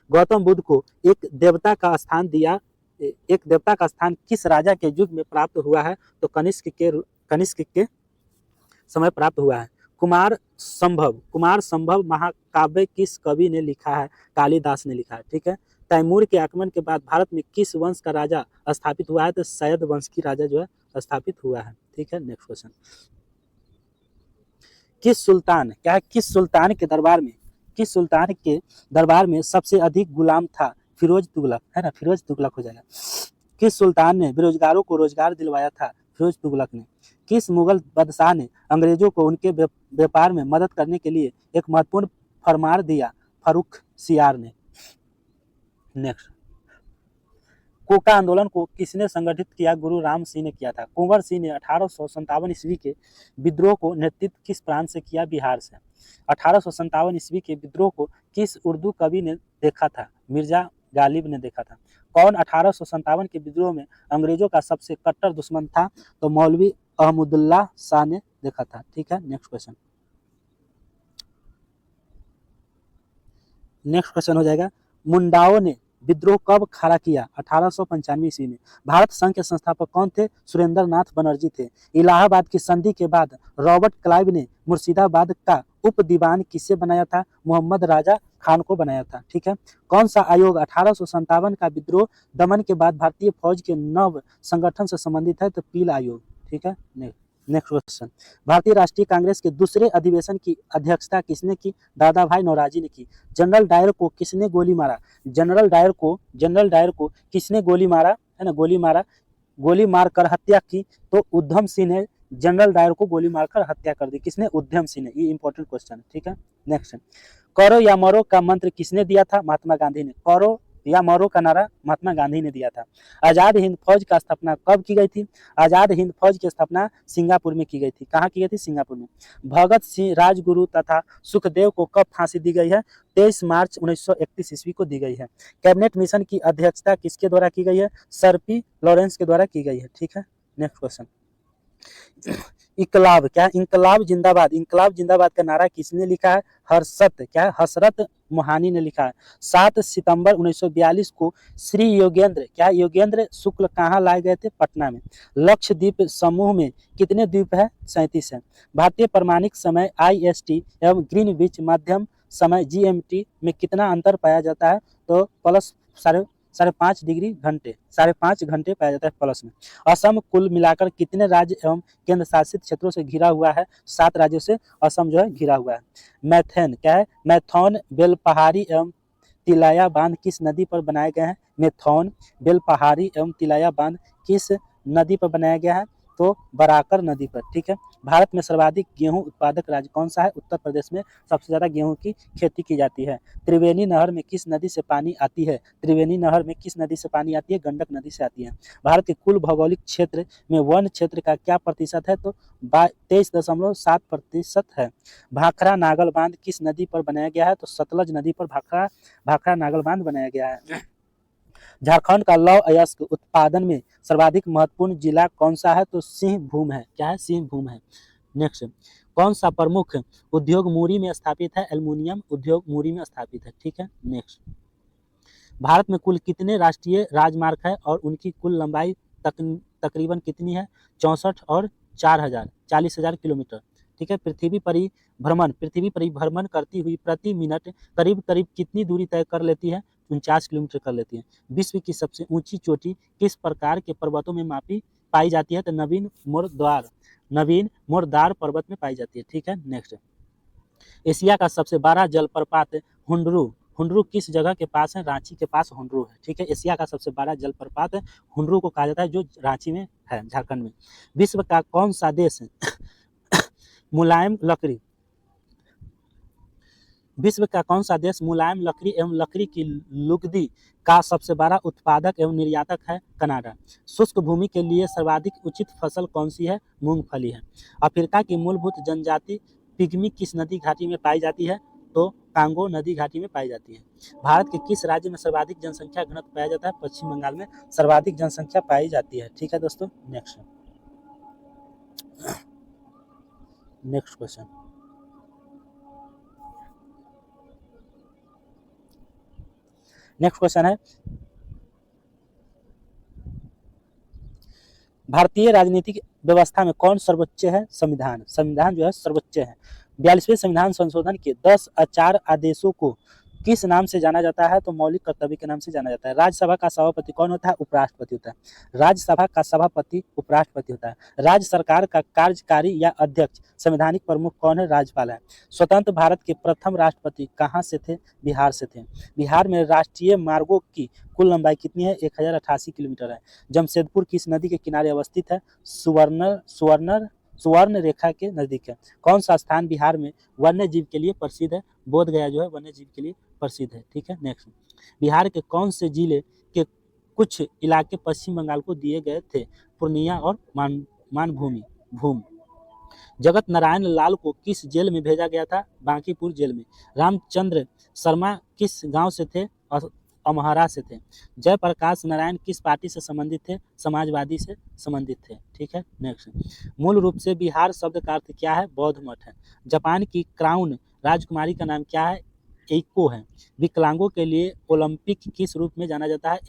गौतम बुद्ध को एक देवता का स्थान किस राजा के युग में प्राप्त हुआ है? तो कनिष्क के समय प्राप्त हुआ है। कुमार संभव महाकाव्य किस कवि ने लिखा है? कालिदास ने लिखा है। ठीक है। तैमूर के आक्रमण के बाद भारत में किस वंश का राजा स्थापित हुआ है? तो सैयद वंश की राजा जो है स्थापित हुआ है। ठीक है। Next question. किस सुल्तान के दरबार में सबसे अधिक गुलाम था? फिरोज तुगलक, है ना? फिरोज तुगलक हो जाएगा। किस सुल्तान ने बेरोजगारों को रोजगार दिलवाया था? फिरोज तुगलक ने। किस मुगल बादशाह ने अंग्रेजों को उनके व्यापार में मदद करने के लिए एक महत्वपूर्ण फरमान दिया? फर्रुखसियार ने। नेक्स्ट। कोका आंदोलन को किसने संगठित किया? गुरु राम सिंह ने किया था। कुंवर सिंह ने 1857 ईस्वी के विद्रोह को नेतृत्व किस प्रांत से किया? बिहार से। 1857 ईस्वी के विद्रोह को किस उर्दू कवि ने देखा था? मिर्जा गालिब ने देखा था। कौन 1857 के विद्रोह में अंग्रेजों का सबसे कट्टर दुश्मन था? तो मौलवी अहमदुल्लाह शाह ने देखा था। ठीक है। नेक्स्ट क्वेश्चन हो जाएगा, मुंडाओं ने विद्रोह कब खड़ा किया? 1895 ईस्वी में। भारत संघ के संस्थापक कौन थे? सुरेंद्र नाथ बनर्जी थे। इलाहाबाद की संधि के बाद रॉबर्ट क्लाइव ने मुर्शिदाबाद का उप दीवान किसे बनाया था? मोहम्मद राजा खान को बनाया था। ठीक है। कौन सा आयोग 1857 का विद्रोह दमन के बाद भारतीय फौज के नव संगठन से संबंधित है? तो पील आयोग। ठीक है। Next question. भारतीय राष्ट्रीय कांग्रेस के दूसरे अधिवेशन की अध्यक्षता किसने की? दादा भाई नौरोजी ने की। जनरल डायर को किसने गोली मारा? जनरल डायर को किसने गोली मारा? है ना? गोली मार कर हत्या की तो उधम सिंह ने जनरल डायर को गोली मारकर हत्या कर दी। किसने? उधम सिंह ने। ये इंपॉर्टेंट क्वेश्चन है। ठीक है। नेक्स्ट। करो या मरो का मंत्र किसने दिया था? महात्मा गांधी ने। करो या मरो का नारा महात्मा गांधी ने दिया था। आजाद हिंद फौज का स्थापना कब की गई थी? आजाद हिंद फौज की स्थापना सिंगापुर में की गई थी। कहाँ की गई थी? सिंगापुर में। भगत सिंह, राजगुरु तथा सुखदेव को कब फांसी दी गई है? 23 मार्च 1931 ईस्वी को दी गई है। कैबिनेट मिशन की अध्यक्षता किसके द्वारा की गई है? सर पी लॉरेंस के द्वारा की गई है। ठीक है। Next question. इंकलाब जिंदाबाद का नारा किसने लिखा है? हसरत मोहानी ने लिखा है। 7 सितंबर 1942 को श्री योगेंद्र, क्या योगेंद्र शुक्ल कहाँ लाए गए थे? पटना में। लक्षद्वीप समूह में कितने द्वीप है? 37 है। भारतीय प्रमाणिक समय IST एवं ग्रीनविच मध्यम समय GMT में कितना अंतर पाया जाता है? तो प्लस साढ़े 5 डिग्री घंटे, 5.5 घंटे पाया जाता है प्लस में। असम कुल मिलाकर कितने राज्य एवं केंद्र शासित क्षेत्रों से घिरा हुआ है? 7 राज्यों से असम जो है घिरा हुआ है। मैथेन, क्या है? मैथौन बेलपहाड़ी एवं तिलाया बांध किस नदी पर बनाए गए हैं? मैथौन बेलपहाड़ी एवं तिलाया बांध किस नदी पर बनाया गया है? तो बराकर नदी पर, ठीक है। भारत में सर्वाधिक गेहूं उत्पादक राज्य कौन सा है? उत्तर प्रदेश में सबसे ज्यादा गेहूं की खेती की जाती है। त्रिवेणी नहर में किस नदी से पानी आती है? त्रिवेणी नहर में किस नदी से पानी आती है? गंडक नदी से आती है। भारत के कुल भौगोलिक क्षेत्र में वन क्षेत्र का क्या प्रतिशत है? तो 23.7% है। भाखड़ा नागल बांध किस नदी पर बनाया गया है? तो सतलज नदी पर भाखड़ा नागल बांध बनाया गया है। झारखंड का लौह अयस्क उत्पादन में सर्वाधिक महत्वपूर्ण जिला कौन सा है? तो सिंहभूम है। क्या है? सिंहभूम है। नेक्स्ट, कौन सा प्रमुख उद्योग मुरी में स्थापित है? एल्युमिनियम उद्योग मुरी में स्थापित है, ठीक है। नेक्स्ट, भारत में कुल कितने राष्ट्रीय राजमार्ग है और उनकी कुल लंबाई तकरीबन कितनी है? 64 और 40,000 किलोमीटर, ठीक है। पृथ्वी परिभ्रमण करती हुई प्रति मिनट करीब कितनी दूरी तय कर लेती है? 49 किलोमीटर कर लेती है। विश्व की सबसे ऊंची चोटी किस प्रकार के पर्वतों में पाई जाती है? तो नवीन मोरदार पर्वत में पाई जाती है, ठीक है। नेक्स्ट, एशिया का सबसे बड़ा जलप्रपात हुंडरू किस जगह के पास है? रांची के पास हुंडरू है, ठीक है। एशिया का सबसे बड़ा जलप्रपात हुंडरू को कहा जाता है, जो रांची में है, झारखंड में। विश्व का कौन सा देश मुलायम लकड़ी एवं लकड़ी की लुगदी का सबसे बड़ा उत्पादक एवं निर्यातक है? कनाडा। शुष्क भूमि के लिए सर्वाधिक उचित फसल कौन सी है? मूंगफली है। अफ्रीका की मूलभूत जनजाति पिग्मी किस नदी घाटी में पाई जाती है? तो कांगो नदी घाटी में पाई जाती है। भारत के किस राज्य में सर्वाधिक जनसंख्या घनत्व पाया जाता है? पश्चिम बंगाल में सर्वाधिक जनसंख्या पाई जाती है, ठीक है दोस्तों। नेक्स्ट क्वेश्चन, है भारतीय राजनीतिक व्यवस्था में कौन सर्वोच्च है? संविधान जो है सर्वोच्च है। 42वें संविधान संशोधन के 10 आचार आदेशों को किस नाम से जाना जाता है? तो मौलिक कर्तव्य के नाम से जाना जाता है। राज्यसभा का सभापति कौन होता है? उपराष्ट्रपति होता है। राज्यसभा का सभापति उपराष्ट्रपति होता है। राज्य सरकार का कार्यकारी या अध्यक्ष संवैधानिक प्रमुख कौन है? राज्यपाल है। स्वतंत्र भारत के प्रथम राष्ट्रपति कहाँ से थे? बिहार से थे। बिहार में राष्ट्रीय मार्गों की कुल लंबाई कितनी है? 1088 किलोमीटर है। जमशेदपुर किस नदी के किनारे अवस्थित है? सुवर्ण रेखा के नजदीक है। कौन सा स्थान बिहार में वन्य जीव के लिए प्रसिद्ध है? बोध गया जो है वन्य जीव के लिए प्रसिद्ध है, ठीक है। नेक्स्ट, बिहार के कौन से जिले के कुछ इलाके पश्चिम बंगाल को दिए गए थे? पूर्णिया और भूम। जगत नारायण लाल को किस जेल में भेजा गया था? बांकीपुर जेल में। रामचंद्र शर्मा किस गांव से थे? अमहरा से थे। जयप्रकाश नारायण किस पार्टी से संबंधित थे? समाजवादी से संबंधित थे, ठीक है। नेक्स्ट, मूल रूप से बिहार शब्द का अर्थ क्या है? बौद्ध मठ है। जापान की क्राउन राजकुमारी का नाम क्या है? एइको है। विकलांगों के लिए ओलंपिक किस रूप में जाना जाता है?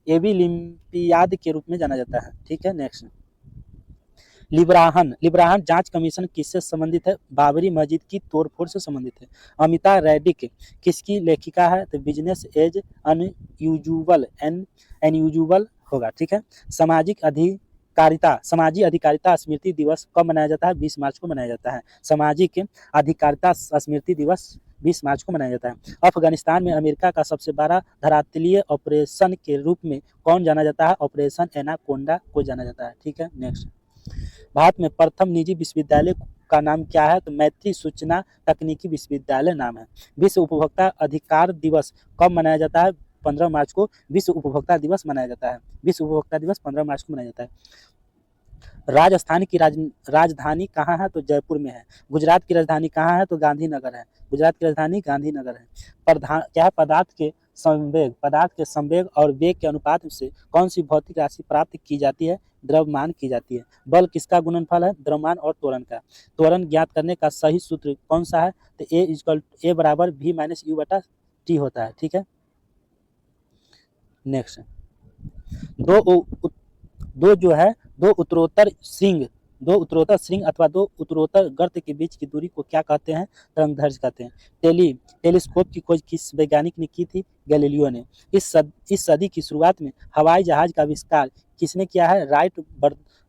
एबी लिम्पियाड के रूप में जाना जाता है, ठीक है। नेक्स्ट, लिब्राहन जांच कमीशन किससे संबंधित है? बाबरी मस्जिद की तोड़फोड़ से संबंधित है। अमिता रैडिक किसकी लेखिका है? तो बिजनेस एज अनयूजुअल होगा, ठीक है। सामाजिक अधिकारिता स्मृति दिवस कब मनाया जाता है? 20 मार्च को मनाया जाता है। सामाजिक अधिकारिता स्मृति दिवस 20 मार्च को मनाया जाता है। अफगानिस्तान में अमेरिका का सबसे बड़ा धरातलीय ऑपरेशन के रूप में कौन जाना जाता है? ऑपरेशन एनाकोंडा को जाना जाता है, ठीक है। नेक्स्ट, भारत में प्रथम निजी विश्वविद्यालय का नाम क्या है? तो मैत्री सूचना तकनीकी विश्वविद्यालय नाम है। विश्व उपभोक्ता अधिकार दिवस कब मनाया जाता है? 15 मार्च को विश्व उपभोक्ता दिवस मनाया जाता है। विश्व उपभोक्ता दिवस 15 मार्च को मनाया जाता है। राजस्थान की राजधानी कहाँ है? तो जयपुर में है। गुजरात की राजधानी कहाँ है? तो गांधीनगर है। गुजरात की राजधानी गांधीनगर है। क्या पदार्थ के संवेग और वेग के अनुपात से कौन सी भौतिक राशि प्राप्त की जाती है? द्रव्यमान की जाती है। बल किसका गुणनफल है? द्रव्यमान और त्वरण का। त्वरण ज्ञात करने का सही सूत्र कौन सा है? तो ए बराबर v माइनस यू बटा टी होता है। ठीक है, नेक्स्ट, दो दो जो है दो उत्तरोत्तर श्रृंग अथवा दो उत्तरोत्तर गर्त के बीच की दूरी को क्या कहते हैं? तरंगदैर्घ्य कहते हैं। टेलीस्कोप की खोज किस वैज्ञानिक ने की थी? गैलीलियो ने। इस सदी की शुरुआत में हवाई जहाज का आविष्कार किसने किया है? राइट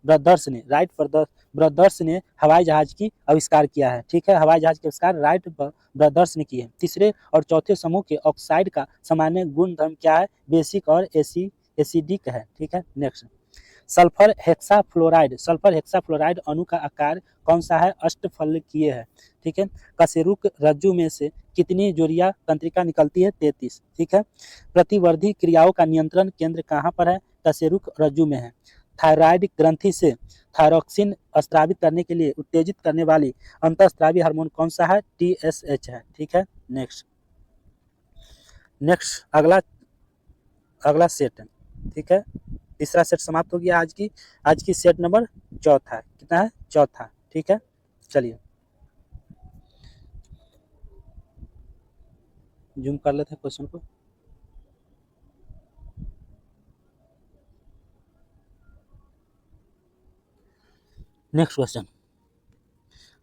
ब्रदर्स ने हवाई जहाज की आविष्कार किया है। ठीक है, हवाई जहाज के आविष्कार राइट ब्रदर्स ने किए हैं। तीसरे और चौथे समूह के ऑक्साइड का सामान्य गुण धर्म क्या है? बेसिक और एसिडिक है। ठीक है, नेक्स्ट, सल्फर हेक्साफ्लोराइड अणु का आकार कौन सा है? अष्टफलकीय है। ठीक है, कशेरुक रज्जु में से कितनी जोड़ियां तंत्रिका निकलती है? 33। ठीक है, प्रतिवर्धी क्रियाओं का नियंत्रण केंद्र कहाँ पर है? कशेरुक रज्जु में है। थायराइड ग्रंथि से थायरॉक्सिन स्रावित करने के लिए उत्तेजित करने वाली अंतःस्रावी हार्मोन कौन सा है? TSH है। ठीक है, नेक्स्ट अगला सेट है। ठीक है, तीसरा सेट समाप्त हो गया। आज की सेट नंबर चौथा है। कितना है? चौथा। ठीक है, चलिए जूम कर लेते हैं क्वेश्चन को। नेक्स्ट क्वेश्चन,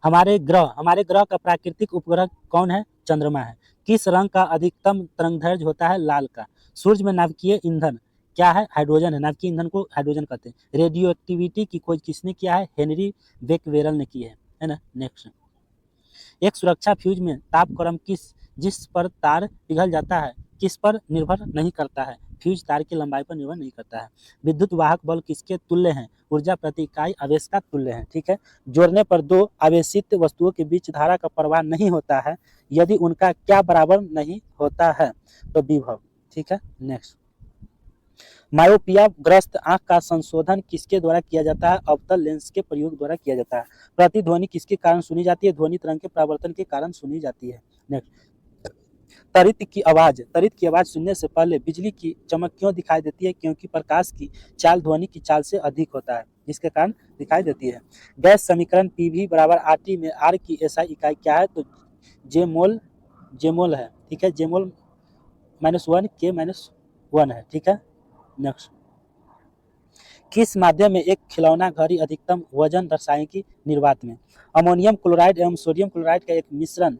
हमारे ग्रह का प्राकृतिक उपग्रह कौन है? चंद्रमा है। किस रंग का अधिकतम तरंगदैर्घ्य होता है? लाल का। सूर्य में नाभिकीय ईंधन क्या है? हाइड्रोजन है। नाभिकीय ईंधन को हाइड्रोजन कहते हैं। रेडियो एक्टिविटी की खोज किसने किया है? हेनरी बेकवेरल ने की है ना। नेक्स्ट, एक सुरक्षा फ्यूज में तापक्रम जिस पर तार पिघल जाता है किस पर निर्भर नहीं करता है? फ्यूज तार की लंबाई पर निर्भर नहीं करता है। विद्युत वाहक बल किसके तुल्य हैं? ऊर्जा प्रति इकाई आवेश का तुल्य है। ठीक है, जोड़ने पर दो आवेशित वस्तुओं के बीच धारा का प्रवाह नहीं होता है यदि उनका क्या बराबर नहीं होता है? तो विभव। ठीक है, नेक्स्ट, मायोपिया ग्रस्त आंख का संशोधन किसके द्वारा किया जाता है? अवतल लेंस के प्रयोग द्वारा किया जाता है। प्रतिध्वनि किसके कारण सुनी जाती है? ध्वनि तरंग के परावर्तन के कारण सुनी जाती है। नेक्स्ट, तरित की आवाज सुनने से पहले बिजली की चमक क्यों दिखाई देती है? क्योंकि प्रकाश की चाल ध्वनि की चाल से अधिक होता है, जिसके कारण दिखाई देती है। गैस समीकरण PV बराबर RT में R की SI इकाई क्या है? तो जेमोल है। ठीक है, जेमोल -1 K-1 है। ठीक है, नेक्स्ट, किस माध्यम में एक खिलौना घड़ी अधिकतम वजन दर्शाएगी? निर्वात में। अमोनियम क्लोराइड एवं सोडियम क्लोराइड का एक मिश्रण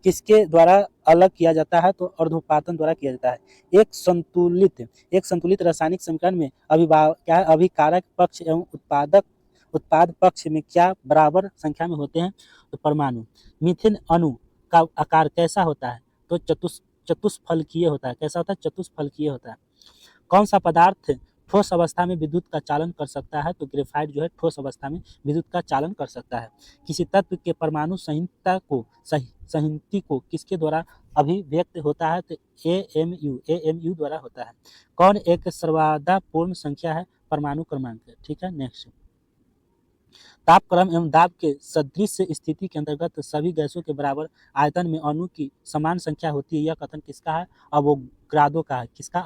किसके द्वारा अलग किया जाता है? तो अर्धोपातन द्वारा किया जाता है। एक संतुलित रासायनिक समीकरण में अभिकारक पक्ष एवं उत्पाद पक्ष में क्या बराबर संख्या में होते हैं? तो परमाणु। मीथेन अणु का आकार कैसा होता है? तो चतुष्फलकीय होता है। कैसा होता है? चतुष्फलकीय होता है। कौन सा पदार्थ ठोस अवस्था में विद्युत का चालन कर सकता है? तो ग्रेफाइट जो है ठोस अवस्था में विद्युत का चालन कर सकता है। किसी तत्व के परमाणु संहिता को किसके द्वारा अभिव्यक्त होता है? तो AMU द्वारा होता है। कौन एक सर्वबाधापूर्ण संख्या है? परमाणु क्रमांक। ठीक है, नेक्स्ट, तापक्रम एवं दाब के सदृश स्थिति के अंतर्गत सभी गैसों के बराबर आयतन में अणु की समान संख्या होती है। यह कथन किसका है? अवोगाद्रो का है। किसका?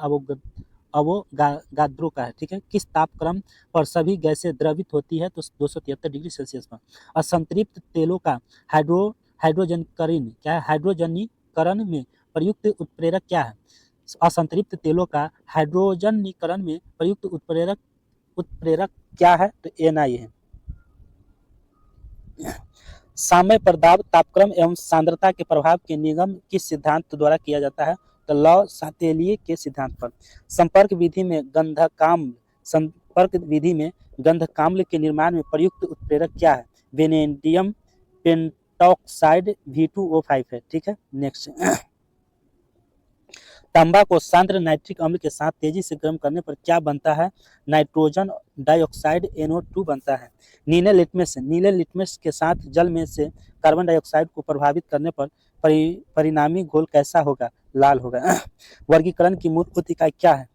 अवोगाद्रो का है। ठीक है, किस तापक्रम पर सभी गैसें द्रवित होती है? तो 273 डिग्री सेल्सियस पर। असंतृप्त तेलों का हाइड्रोजनीकरण क्या है? हाइड्रोजनीकरण में प्रयुक्त उत्प्रेरक क्या है? असंतृप्त तेलों का हाइड्रोजनीकरण में प्रयुक्त उत्प्रेरक क्या है? तो Na है। साम्य पर दाब, तापक्रम एवं सांद्रता के प्रभाव के निगम किस सिद्धांत द्वारा किया जाता है? तो लॉ सातेलिए के सिद्धांत पर। संपर्क विधि में गंधकाम्ल के निर्माण में प्रयुक्त उत्प्रेरक क्या है? वेनेडियम पेंटॉक्साइड V2O5 है। ठीक है, नेक्स्ट, तांबा को सांद्र नाइट्रिक अम्ल के साथ तेजी से गर्म करने पर क्या बनता है? नाइट्रोजन डाइऑक्साइड NO2 बनता है। नीले लिटमस के साथ जल में से कार्बन डाइऑक्साइड को प्रभावित करने पर परिणामी घोल कैसा होगा? लाल होगा। वर्गीकरण की मूलभूत इकाई क्या है?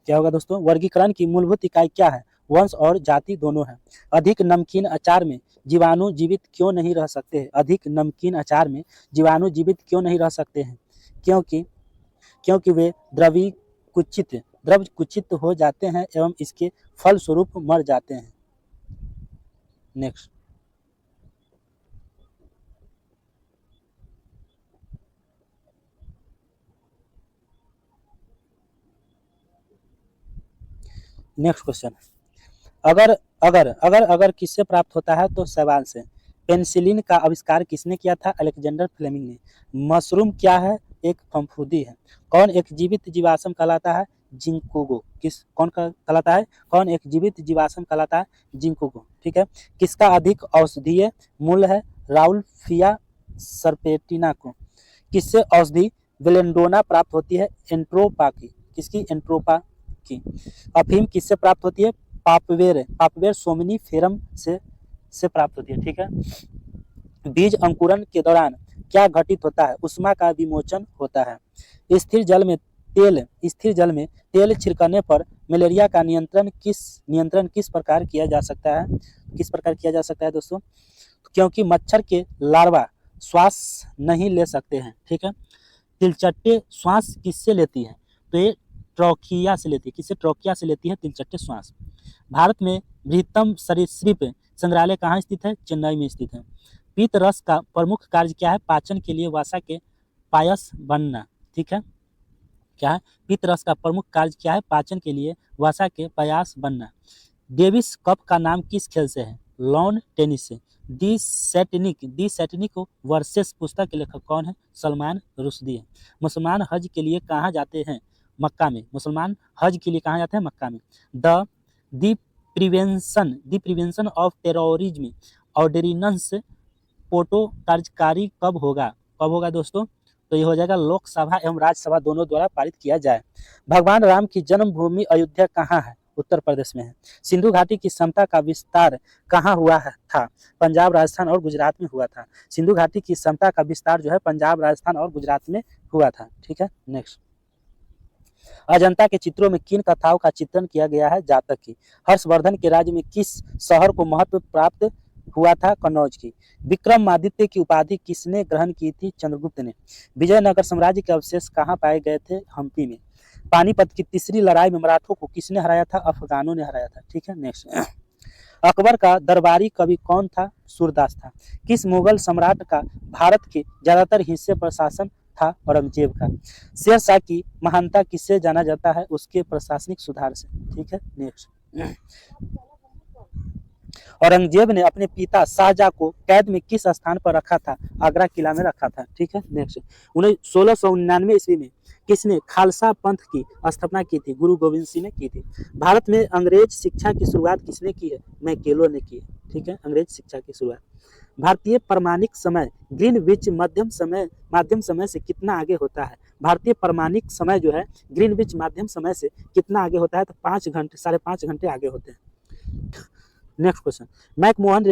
क्या होगा दोस्तों? वर्गीकरण की मूलभूत इकाई क्या है? वंश और जाति दोनों है। अधिक नमकीन अचार में जीवाणु जीवित क्यों नहीं रह सकते हैं? अधिक नमकीन अचार में जीवाणु जीवित क्यों नहीं रह सकते हैं? क्योंकि वे द्रवीकुचित द्रव कुचित हो जाते हैं एवं इसके फलस्वरूप मर जाते हैं। नेक्स्ट। Next question. अगर अगर अगर अगर किससे प्राप्त होता है तो शैवाल से। पेनिसिलिन का आविष्कार किसने किया था? अलेक्जेंडर फ्लेमिंग ने। मशरूम क्या है? एक फफूंदी है। कौन एक जीवित जीवाश्म कहलाता है? जिंकोगो। कौन कहलाता है? कौन एक जीवित जीवाश्म कहलाता है? जिंकोगो। ठीक है। किसका अधिक औषधीय मूल्य है? राउल्फिया सर्पेटिना को। किससे औषधि बेलेंडोना प्राप्त होती है? एंट्रोपा की। किसकी? एंट्रोपा की। अफीम किससे प्राप्त होती है? पापवेर सोमनीफेरम से प्राप्त होती है। ठीक है। बीज अंकुरण के दौरान क्या घटित होता है? उष्मा का विमोचन होता है। स्थिर जल में तेल छिड़कने पर मलेरिया का नियंत्रण किस प्रकार किया जा सकता है? किस प्रकार किया जा सकता है दोस्तों? क्योंकि मच्छर के लार्वा श्वास नहीं ले सकते हैं। ठीक है। तिलचट्टे श्वास किससे लेती है? तो ये ट्रोकिया से लेती है। किससे? ट्रोकिया से लेती है तिलचट्टे श्वास। भारत में बृहत्तम सरीसृप संग्रहालय कहाँ स्थित है? चेन्नई में स्थित है। पीत रस का प्रमुख कार्य क्या है? पाचन के लिए वसा के पायस बनना। ठीक है। क्या है? पीत रस का प्रमुख कार्य क्या है? पाचन के लिए वसा के पायस बनना। डेविस कप का नाम किस खेल से है? लॉन टेनिस से। दी सैटेनिक वर्सेस पुस्तक के लेखक कौन है? सलमान रुश्दी है। मुसलमान हज के लिए कहाँ जाते हैं? मक्का में। मुसलमान हज के लिए कहाँ जाते हैं? मक्का में। The prevention of terrorism ordinance POTO कार्यकारी कब होगा दोस्तों? तो ये हो जाएगा लोकसभा एवं राज्यसभा दोनों द्वारा पारित किया जाए। भगवान राम की जन्मभूमि अयोध्या कहाँ है? उत्तर प्रदेश में है। सिंधु घाटी की क्षमता का विस्तार कहाँ हुआ था? पंजाब, राजस्थान और गुजरात में हुआ था। सिंधु घाटी की क्षमता का विस्तार जो है पंजाब, राजस्थान और गुजरात में हुआ था। ठीक है। नेक्स्ट। अजंता के चित्रों में किन कथाओं का चित्रण किया गया है? जातक की। हर्षवर्धन के राज्य में किस शहर को महत्व प्राप्त हुआ था? कन्नौज की। विक्रमादित्य की उपाधि किसने ग्रहण की थी? चंद्रगुप्त ने। विजयनगर साम्राज्य के अवशेष कहाँ पाए गए थे? हम्पी में। पानीपत की तीसरी लड़ाई में मराठों को किसने हराया था? अफगानों ने हराया था। ठीक है। नेक्स्ट। अकबर का दरबारी कवि कौन था? सूरदास था। किस मुगल सम्राट का भारत के ज्यादातर हिस्से पर शासन था? औरंगजेब का। शेरशाह की महानता किससे जाना जाता है? उसके प्रशासनिक सुधार से। ठीक है। नेक्स्ट। औरंगजेब ने अपने पिता शाहजहां को कैद में किस स्थान पर रखा था? आगरा किला में रखा था। ठीक है। नेक्स्ट। 1699 ईस्वी में किसने खालसा पंथ की स्थापना की थी? गुरु गोविंद सिंह ने की थी। भारत में अंग्रेज शिक्षा की शुरुआत किसने की है? मैकेलो ने की है। ठीक है। अंग्रेज शिक्षा की शुरुआत। भारतीय प्रमाणिक समय ग्रीनविच माध्यम समय से कितना आगे होता है? भारतीय प्रमाणिक समय जो है ग्रीनविच माध्यम समय से कितना आगे होता है? तो 5 घंटे आगे होते हैं। Next question. मैकमोहन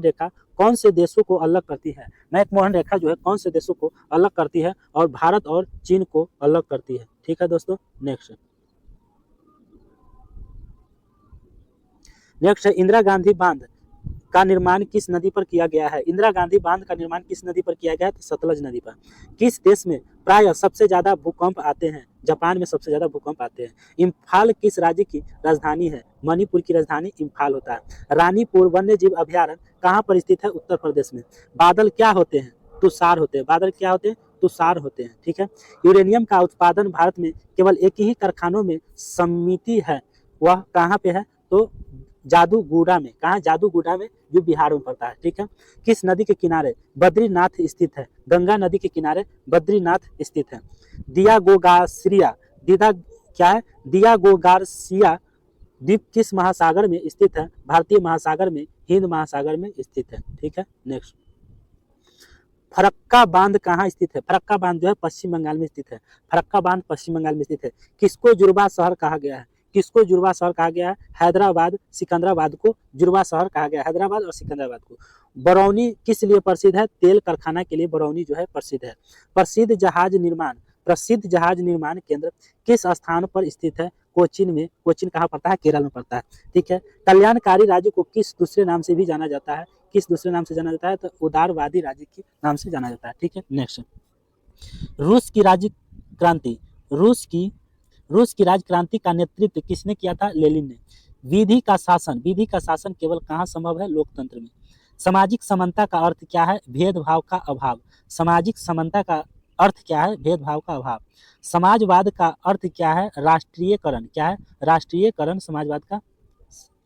रेखा कौन से देशों को अलग करती है? मैकमोहन रेखा जो है कौन से देशों को अलग करती है? और भारत और चीन को अलग करती है। ठीक है दोस्तों। नेक्स्ट है इंदिरा गांधी बांध का निर्माण किस नदी पर किया गया है? इंदिरा गांधी बांध का निर्माण किस नदी पर किया गया है? तो सतलज नदी पर। किस देश में प्रायः सबसे ज्यादा भूकंप आते हैं? जापान में सबसे ज्यादा भूकंप आते हैं। इम्फाल किस राज्य की राजधानी है? मणिपुर की राजधानी इम्फाल होता है। रानीपुर वन्य जीव अभ्यारण्य कहाँ पर स्थित है? उत्तर प्रदेश में। बादल क्या होते हैं? तुषार होते हैं। बादल क्या होते हैं? तुषार होते हैं। ठीक है। यूरेनियम का उत्पादन भारत में केवल एक ही कारखानों में समिति है, वह कहाँ पे है? तो जादूगुड़ा में। कहा? जादूगुड़ा में, जो बिहार में पड़ता है। ठीक है। किस नदी के किनारे बद्रीनाथ स्थित है? गंगा नदी के किनारे बद्रीनाथ स्थित है। दियागोगार्सिया द्वीप किस महासागर में स्थित है? भारतीय महासागर में, हिंद महासागर में स्थित है। ठीक है। नेक्स्ट। फरक्का बांध कहाँ स्थित है? फरक्का बांध जो है पश्चिम बंगाल में स्थित है। फरक्का बांध पश्चिम बंगाल में स्थित है। किसको जुड़वा शहर कहा गया है? किसको जुड़वा शहर कहा गया है? हैदराबाद सिकंदराबाद को जुड़वा शहर कहा गया है। हैदराबाद और सिकंदराबाद को। बरौनी किस लिए प्रसिद्ध है? तेल कारखाना के लिए बरौनी जो है प्रसिद्ध है। प्रसिद्ध जहाज निर्माण केंद्र किस स्थान पर स्थित है? कोचीन में। कोचीन कहाँ पड़ता है? केरल में पड़ता है। ठीक है। कल्याणकारी राज्य को किस दूसरे नाम से भी जाना जाता है? किस दूसरे नाम से जाना जाता है? तो उदारवादी राज्य के नाम से जाना जाता है। ठीक है। नेक्स्ट। रूस की राज्य क्रांति रूस की राजक्रांति का नेतृत्व किसने किया था? लेनिन ने। विधि का शासन केवल कहाँ संभव है? लोकतंत्र में। सामाजिक समानता का अर्थ क्या है? भेदभाव का अभाव। सामाजिक समानता का अर्थ क्या है? भेदभाव का अभाव। समाजवाद का अर्थ क्या है? राष्ट्रीयकरण। क्या है? राष्ट्रीयकरण समाजवाद का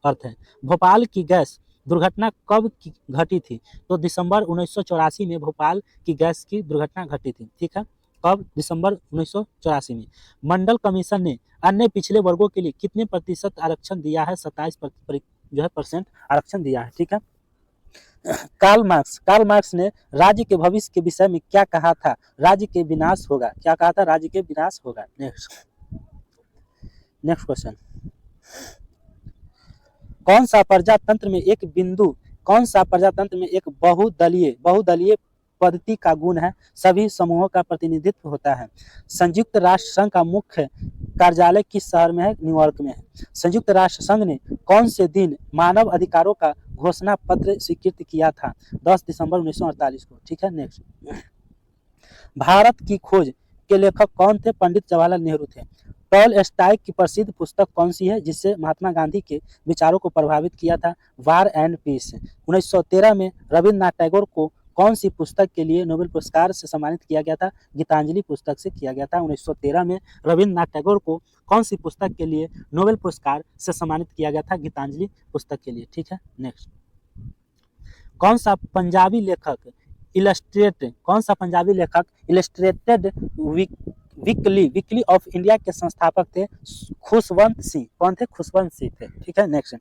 अर्थ है। भोपाल की गैस दुर्घटना कब घटी थी? तो दिसंबर 1984 में भोपाल की गैस की दुर्घटना घटी थी। ठीक है, कब? दिसंबर 1984 में। मंडल कमीशन ने अन्य पिछड़े वर्गों के लिए कितने प्रतिशत आरक्षण दिया है? 27% आरक्षण दिया है। ठीक है। कार्ल मार्क्स ने राज्य के भविष्य के विषय में क्या कहा था? राज्य के विनाश होगा। क्या कहा था? राज्य के विनाश होगा। नेक्स्ट क्वेश्चन, कौन सा प्रजातंत्र में एक बहुदलीय पद्धति का गुण है? सभी समूहों का प्रतिनिधित्व होता है। संयुक्त राष्ट्र संघ का मुख्य कार्यालय किस शहर में है? न्यूयॉर्क में है। संयुक्त राष्ट्र संघ ने कौन से दिन मानव अधिकारों का घोषणा पत्र स्वीकृत किया था? 10 दिसंबर 1948 को। ठीक है। नेक्स्ट, भारत की खोज के लेखक कौन थे? पंडित जवाहरलाल नेहरू थे। टॉलस्टॉय की प्रसिद्ध पुस्तक कौन सी है जिससे महात्मा गांधी के विचारों को प्रभावित किया था? War and piece. 1913 में रविन्द्रनाथ टैगोर को कौन सी पुस्तक के लिए नोबेल पुरस्कार से सम्मानित किया गया था? गीतांजलि पुस्तक से किया गया था। 1913 में रविन्द्रनाथ टैगोर को कौन सी पुस्तक के लिए नोबेल पुरस्कार से सम्मानित किया गया था? गीतांजलि पुस्तक के लिए। ठीक है। नेक्स्ट, कौन सा पंजाबी लेखक इलस्ट्रेटेड वीकली ऑफ इंडिया के संस्थापक थे? खुशवंत सिंह। कौन थे? खुशवंत सिंह थे। ठीक है। नेक्स्ट,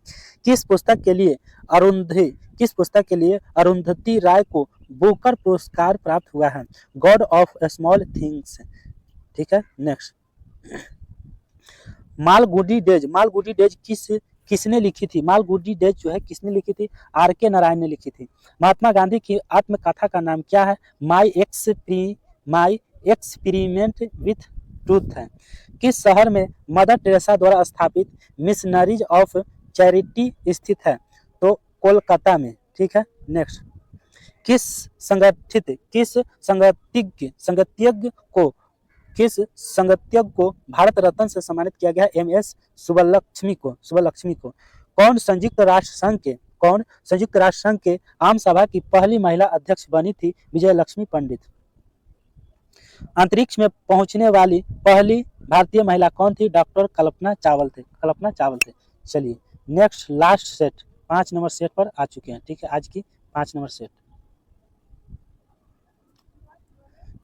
किस पुस्तक के लिए अरुंधति राय को बुकर पुरस्कार प्राप्त हुआ है? God of small things. ठीक है। नेक्स्ट, मालगुडी डेज किसने लिखी थी? मालगुडी डेज जो है किसने लिखी थी? आर.के. नारायण ने लिखी थी। महात्मा गांधी की आत्मकथा का नाम क्या है? माई एक्सपेरिमेंट विथ ट्रूथ है। किस शहर में मदर टेरेसा द्वारा स्थापित मिशनरीज ऑफ चैरिटी स्थित है? तो कोलकाता में। ठीक है। नेक्स्ट, किस संगीतज्ञ को भारत रत्न से सम्मानित किया गया? एम.एस. सुब्बलक्ष्मी को। कौन संयुक्त राष्ट्र संघ के आम सभा की पहली महिला अध्यक्ष बनी थी? विजयलक्ष्मी पंडित। अंतरिक्ष में पहुंचने वाली पहली भारतीय महिला कौन थी? डॉक्टर कल्पना चावला थे। चलिए next, last set 5 number set पर आ चुके हैं। ठीक है, आज की 5 नंबर सेट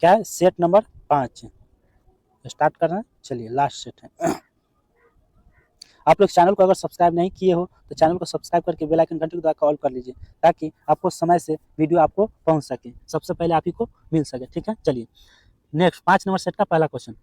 क्या है? सेट नंबर 5 स्टार्ट कर रहे हैं। चलिए लास्ट सेट है। आप लोग चैनल को अगर सब्सक्राइब नहीं किए हो तो चैनल को सब्सक्राइब करके बेल आइकन घंटी को दबाकर ऑल कर लीजिए ताकि आपको समय से वीडियो आपको पहुंच सके, सबसे पहले आप ही को मिल सके। ठीक है। चलिए नेक्स्ट, 5 नंबर सेट का पहला क्वेश्चन,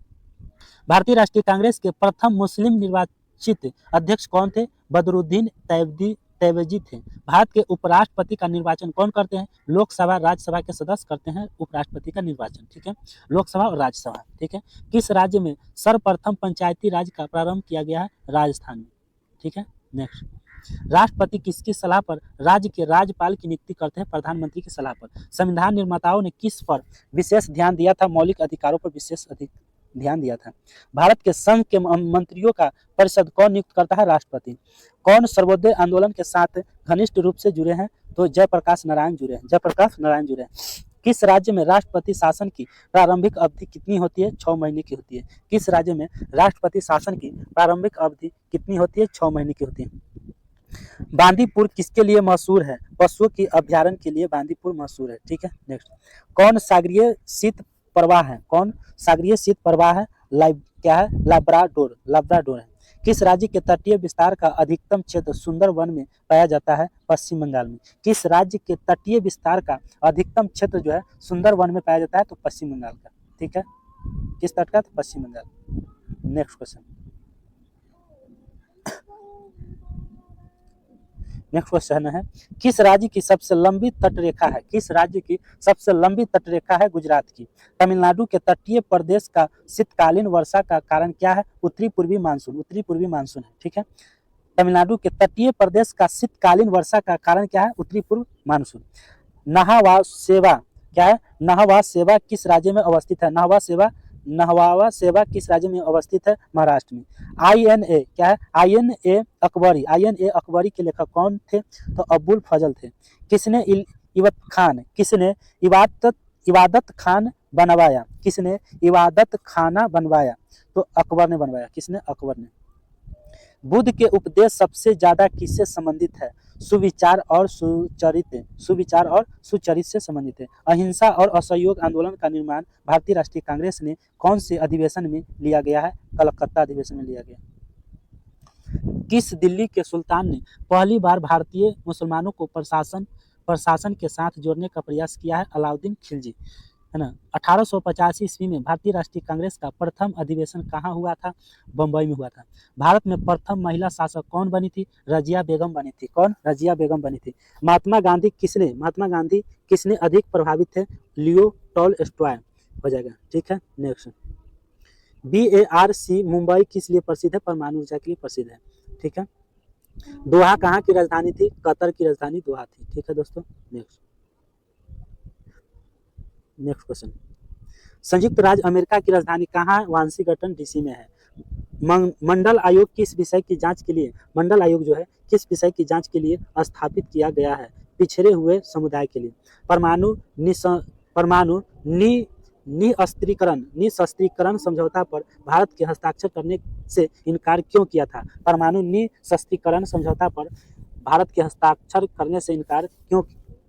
भारतीय राष्ट्रीय कांग्रेस के प्रथम मुस्लिम निर्वाचित अध्यक्ष कौन थे? बदरुद्दीन तैयबजी थे। भारत के उपराष्ट्रपति का निर्वाचन कौन करते हैं? लोकसभा राज्यसभा के सदस्य करते हैं उपराष्ट्रपति का निर्वाचन। ठीक है, लोकसभा और राज्यसभा। ठीक है। किस राज्य में सर्वप्रथम पंचायती राज का प्रारंभ किया गया है? राजस्थान में। ठीक है। नेक्स्ट, राष्ट्रपति किसकी सलाह पर राज्य के राज्यपाल की नियुक्ति करते हैं? प्रधानमंत्री की सलाह पर। संविधान निर्माताओं ने किस पर विशेष ध्यान दिया था? मौलिक अधिकारों पर विशेष ध्यान दिया था। भारत के संघ के मंत्रियों का परिषद कौन नियुक्त करता है? राष्ट्रपति। कौन सर्वोदय आंदोलन के साथ घनिष्ठ रूप से जुड़े हैं? तो जयप्रकाश नारायण जुड़े हैं। किस राज्य में राष्ट्रपति शासन की प्रारंभिक अवधि कितनी होती है? 6 महीने की होती है। किस राज्य में राष्ट्रपति शासन की प्रारंभिक अवधि कितनी होती है? 6 महीने की होती है। बांदीपुर किसके लिए मशहूर है? पशुओं की अभ्यारण्य के लिए बांदीपुर मशहूर है। ठीक है। नेक्स्ट, कौन सागरीय शीत प्रवाह है? क्या है? लाब्राडोर है। किस राज्य के तटीय विस्तार का अधिकतम क्षेत्र सुंदरवन में पाया जाता है? पश्चिम बंगाल में। किस राज्य के तटीय विस्तार का अधिकतम क्षेत्र जो है सुंदरवन में पाया जाता है? तो पश्चिम बंगाल का। ठीक है, किस तट का? तो पश्चिम बंगाल। नेक्स्ट क्वेश्चन, है किस राज्य की सबसे लंबी तटरेखा है? गुजरात की। तमिलनाडु के तटीय प्रदेश का शीतकालीन वर्षा का कारण क्या है? उत्तरी पूर्वी मानसून है। ठीक है, तमिलनाडु के तटीय प्रदेश का शीतकालीन वर्षा का कारण क्या है? उत्तरी पूर्व मानसून। नाहवा सेवा क्या है? नाहवा सेवा किस राज्य में अवस्थित है? नाहवा सेवा नहवा सेवा किस राज्य में अवस्थित है? महाराष्ट्र में। INA क्या है? INA अकबरी। INA अकबरी के लेखक कौन थे? तो अबुल फजल थे। किसने इबादत खान बनवाया? किसने इबादत खाना बनवाया? तो अकबर ने बनवाया। किसने? अकबर ने। बुद्ध के उपदेश सबसे ज्यादा किससे संबंधित है? सुविचार और सुचरित से संबंधित है। अहिंसा और असहयोग आंदोलन का निर्माण भारतीय राष्ट्रीय कांग्रेस ने कौन से अधिवेशन में लिया गया है? कलकत्ता अधिवेशन में लिया गया। किस दिल्ली के सुल्तान ने पहली बार भारतीय मुसलमानों को प्रशासन के साथ जोड़ने का प्रयास किया है? अलाउद्दीन खिलजी, है ना। 1885 ईस्वी में भारतीय राष्ट्रीय कांग्रेस का प्रथम अधिवेशन कहाँ हुआ था? बम्बई में हुआ था। भारत में प्रथम महिला शासक कौन बनी थी? रजिया बेगम बनी थी। कौन? रजिया बेगम बनी थी। महात्मा गांधी किसने अधिक प्रभावित थे? लियो टॉलस्टॉय हो जाएगा। ठीक है, नेक्स्ट। BARC मुंबई किस लिए प्रसिद्ध है? परमाणु ऊर्जा के लिए प्रसिद्ध है। ठीक है। दोहा कहाँ की राजधानी थी? कतर की राजधानी दोहा थी। ठीक है दोस्तों, नेक्स्ट क्वेश्चन। संयुक्त राज्य अमेरिका की राजधानी कहाँ है? वाशिंगटन DC में है। मंडल आयोग किस विषय की जांच के लिए किस विषय की जांच के लिए स्थापित किया गया है? पिछड़े हुए समुदाय के लिए। परमाणु निशस्त्रीकरण समझौता पर भारत के हस्ताक्षर करने से इनकार क्यों किया था? परमाणु निशस्त्रीकरण समझौता पर भारत के हस्ताक्षर करने से इनकार क्यों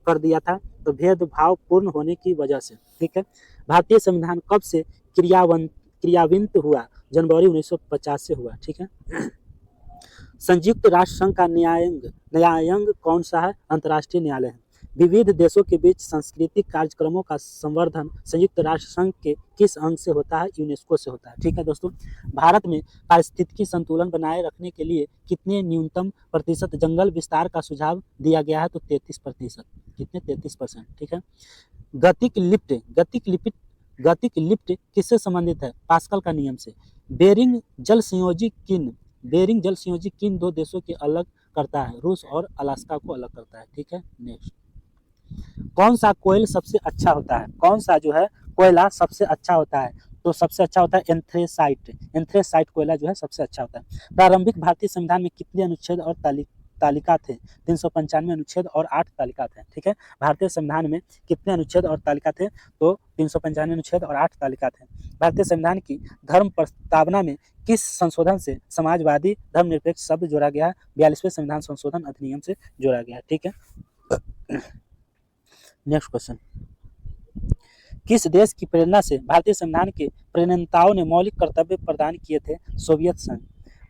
कर दिया था? तो भेदभावपूर्ण होने की वजह से। ठीक है। भारतीय संविधान कब से क्रियान्वित हुआ? जनवरी 1950 से हुआ। ठीक है। संयुक्त राष्ट्र संघ का न्यायालय कौन सा है? अंतर्राष्ट्रीय न्यायालय है। विविध देशों के बीच सांस्कृतिक कार्यक्रमों का संवर्धन संयुक्त राष्ट्र संघ के किस अंग से होता है? यूनेस्को से होता है। ठीक है दोस्तों। भारत में पारिस्थितिकी संतुलन बनाए रखने के लिए कितने न्यूनतम प्रतिशत जंगल विस्तार का सुझाव दिया गया है? तो 33%। कितने? 33%। ठीक है। गतिक लिफ्ट किससे संबंधित है? पास्कल का नियम से। बेरिंग जल संयोजी किन दो देशों के अलग करता है? रूस और अलास्का को अलग करता है। ठीक है, नेक्स्ट। कौन सा कोयल सबसे अच्छा होता है? कौन सा जो है कोयला सबसे अच्छा होता है? तो सबसे अच्छा होता है एंथ्रेसाइट कोयला जो है सबसे अच्छा होता है। प्रारंभिक भारतीय संविधान में कितने अनुच्छेद और तालिका थे? 395 अनुच्छेद और 8 तालिका थे। ठीक है। भारतीय संविधान में कितने अनुच्छेद और तालिका थे? तो 395 अनुच्छेद और 8 तालिका थे। भारतीय संविधान की धर्म प्रस्तावना में किस संशोधन से समाजवादी धर्मनिरपेक्ष शब्द जोड़ा गया है? 42वें संविधान संशोधन अधिनियम से जोड़ा गया है। ठीक है। Next question. किस देश की प्रेरणा से भारतीय संविधान के प्रणेताओं ने मौलिक कर्तव्य प्रदान किए थे? सोवियत संघ।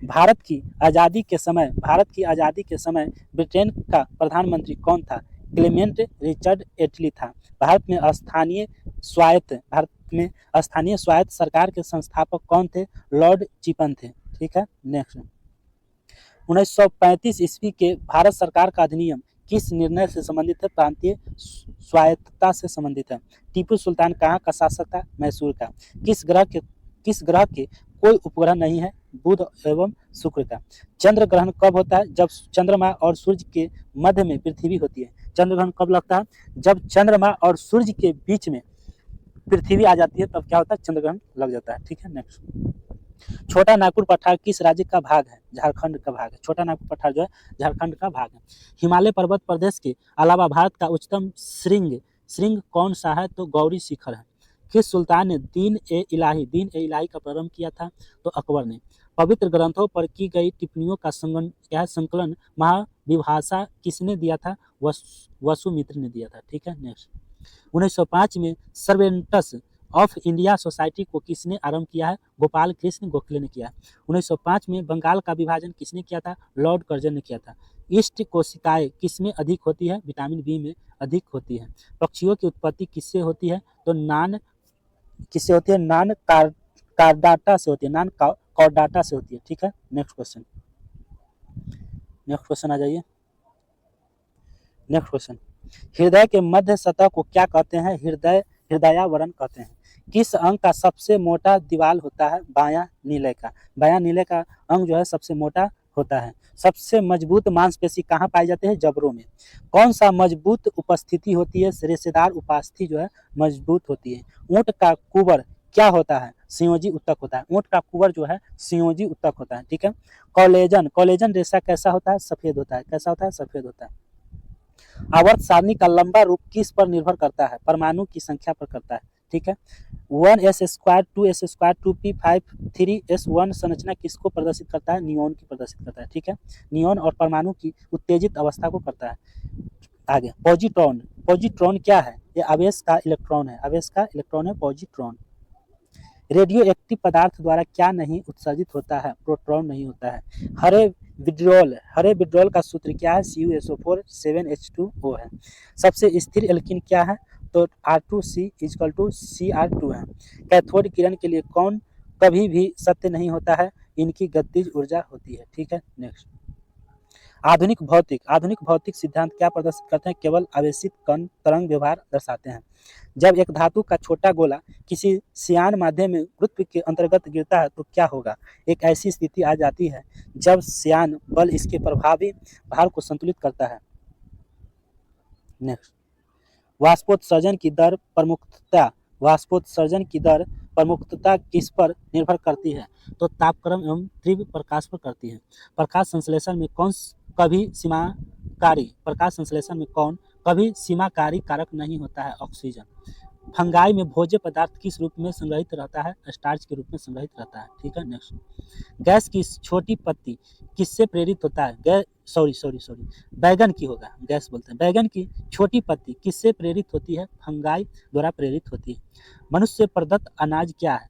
भारत की आज़ादी के समय ब्रिटेन का प्रधानमंत्री कौन था? क्लेमेंट रिचर्ड एटली था। भारत में स्थानीय स्वायत्त सरकार के संस्थापक कौन थे? लॉर्ड चिपन थे। ठीक है, नेक्स्ट। 1935 ईस्वी के भारत सरकार का अधिनियम किस निर्णय से संबंधित है? प्रांतीय स्वायत्तता से संबंधित है। टीपू सुल्तान कहाँ का शासक था? मैसूर का। किस ग्रह के कोई उपग्रह नहीं है? बुध एवं शुक्र का। चंद्र ग्रहण कब होता है? जब चंद्रमा और सूर्य के मध्य में पृथ्वी होती है। चंद्र ग्रहण कब लगता है? जब चंद्रमा और सूर्य के बीच में पृथ्वी आ जाती है, तब क्या होता है? चंद्र ग्रहण लग जाता है। ठीक है, नेक्स्ट। छोटा नागपुर पठार किस राज्य का भाग है? झारखंड का भाग है। छोटा नागपुर पठार जो है झारखंड का भाग है। हिमालय पर्वत प्रदेश के अलावा भारत का उच्चतम श्रृंग कौन सा है? तो गौरी शिखर है। किस सुल्तान ने दीन ए इलाही का प्रारंभ किया था? तो अकबर ने। पवित्र ग्रंथों पर की गई टिप्पणियों का संकलन महाविभाषा किसने दिया था? वसुमित्र ने दिया था। ठीक है, नेक्स्ट। 1905 में सर्वेंट्स ऑफ इंडिया सोसाइटी को किसने आरंभ किया है? गोपाल कृष्ण गोखले ने किया है। 1905 में बंगाल का विभाजन किसने किया था? लॉर्ड कर्जन ने किया था। ईस्ट कोशिकाएं किसमें अधिक होती है? विटामिन बी में अधिक होती है। पक्षियों की उत्पत्ति किससे होती है? तो नान कॉर्डाटा से होती है। ठीक है, नेक्स्ट क्वेश्चन आ जाइए। Next question. हृदय के मध्य सतह को क्या कहते हैं? हृदयावरण कहते हैं। किस अंग का सबसे मोटा दीवाल होता है? बायां नीले का अंग जो है सबसे मोटा होता है। सबसे मजबूत मांसपेशी कहाँ पाई जाती है? जबड़ों में। कौन सा मजबूत उपस्थिति होती है? रेशेदार उपस्थिति जो है मजबूत होती है। ऊंट का कुबर क्या होता है? संयोजी ऊतक होता है। ऊँट का कुंवर जो है संयोजी ऊतक होता है, ठीक है। कोलेजन, कोलेजन रेशा कैसा होता है? सफेद होता है। कैसा होता है? सफेद होता है। आवर्त सारणी का लंबा रूप किस पर निर्भर करता है? परमाणु की संख्या पर करता है, ठीक है। 1s² 2s² 2p5 3s1 संरचना किसको प्रदर्शित करता है? नियॉन की प्रदर्शित करता है, ठीक है। नियॉन और परमाणु की उत्तेजित अवस्था को करता है। आगे पॉजिट्रॉन, पॉजिट्रॉन क्या है? ये आवेश का इलेक्ट्रॉन है, आवेश का इलेक्ट्रॉन है पॉजिट्रॉन। रेडियो एक्टिव पदार्थ द्वारा क्या नहीं उत्सर्जित होता है? प्रोटॉन नहीं होता है। हरे विड्रॉल, हरे विड्रॉल का सूत्र क्या है? CuSO4 7H2O है। सबसे स्थिर एल्कीन क्या है? तो R2C = Cr2 है। कैथोड किरण के लिए कौन कभी भी सत्य नहीं होता है? इनकी गतिज ऊर्जा होती है, ठीक है। नेक्स्ट आधुनिक भौतिक, आधुनिक भौतिक सिद्धांत क्या प्रदर्शित करते हैं? केवल आवेशित कण तरंग व्यवहार दर्शाते हैं। जब एक धातु का छोटा गोला किसी श्यान माध्यम में गुरुत्व के अंतर्गत गिरता है तो क्या होगा? एक ऐसी स्थिति आ जाती है जब श्यान बल इसके प्रभावी भार को संतुलित करता है। नेक्स्ट वाष्पोत्सर्जन की दर प्रमुखता, वाष्पोत्सर्जन की दर प्रमुखता किस पर निर्भर करती है? तो तापक्रम एवं तीव्र प्रकाश पर करती है। प्रकाश संश्लेषण में कौन कभी सीमाकारी, प्रकाश संश्लेषण में कौन कभी सीमाकारी कारक नहीं होता है? ऑक्सीजन। फंगाई में भोज्य पदार्थ किस रूप में संग्रहित रहता है? स्टार्च के रूप में संग्रहित रहता है, ठीक है। नेक्स्ट गैस की छोटी पत्ती किससे प्रेरित होता है? सॉरी बैगन की होगा, गैस बोलते हैं। बैगन की छोटी पत्ती किससे प्रेरित होती है? फंगाई द्वारा प्रेरित होती है। मनुष्य प्रदत्त अनाज क्या है?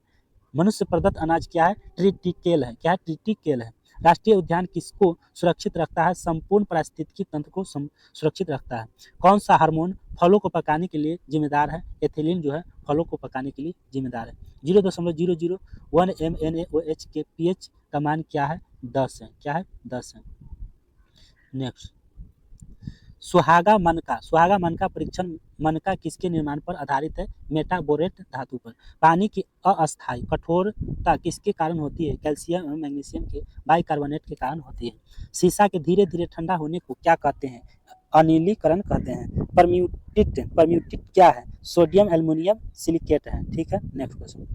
मनुष्य प्रदत्त अनाज क्या है? ट्रिटिकेल है। क्या है? ट्रिटिकेल है। राष्ट्रीय उद्यान किसको सुरक्षित रखता है? संपूर्ण पारिस्थितिकी तंत्र को सुरक्षित रखता है। कौन सा हार्मोन फलों को पकाने के लिए जिम्मेदार है? एथिलीन जो है फलों को पकाने के लिए जिम्मेदार है। 0.001 MnAOH के pH का मान क्या है? 10 है। क्या है? 10 है। नेक्स्ट सुहागा मनका, सुहागा मनका परीक्षण मनका किसके निर्माण पर आधारित है? मेटाबोरेट धातु पर। पानी की अस्थायी कठोरता किसके कारण होती है? कैल्शियम एवं मैग्नीशियम के बाइकार्बोनेट के कारण होती है। शीशा के धीरे धीरे ठंडा होने को क्या कहते हैं? अनिलीकरण कहते हैं। परम्यूटेट, परम्यूटेट क्या है? सोडियम एल्युमिनियम सिलिकेट है, ठीक है। Next question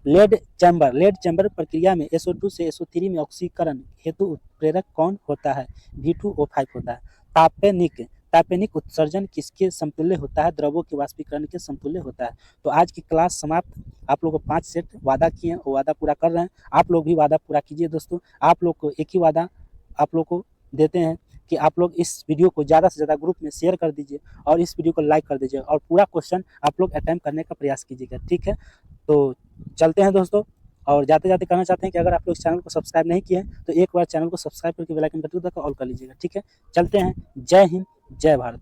lead chamber, lead chamber प्रक्रिया में SO2 से SO3 में ऑक्सीकरण हेतु उत्प्रेरक कौन होता है? V2O5 होता है। तापेनिक, तापेनिक उत्सर्जन किसके समतुल्य होता है? द्रवों के वाष्पीकरण के समतुल्य होता है। तो आज की क्लास समाप्त। आप लोगों को 5 सेट वादा किए हैं, वो वादा पूरा कर रहे हैं। आप लोग भी वादा पूरा कीजिए दोस्तों। आप लोग को एक ही वादा आप लोग को देते हैं कि आप लोग इस वीडियो को ज़्यादा से ज़्यादा ग्रुप में शेयर कर दीजिए और इस वीडियो को लाइक कर दीजिए और पूरा क्वेश्चन आप लोग अटेम्प्ट करने का प्रयास कीजिएगा, ठीक है। तो चलते हैं दोस्तों, और जाते जाते कहना चाहते हैं कि अगर आप लोग इस चैनल को सब्सक्राइब नहीं किए हैं तो एक बार चैनल को सब्सक्राइब करके बेल आइकन बटन दबाकर ऑल कर लीजिएगा, ठीक है। चलते हैं। जय हिंद, जय भारत।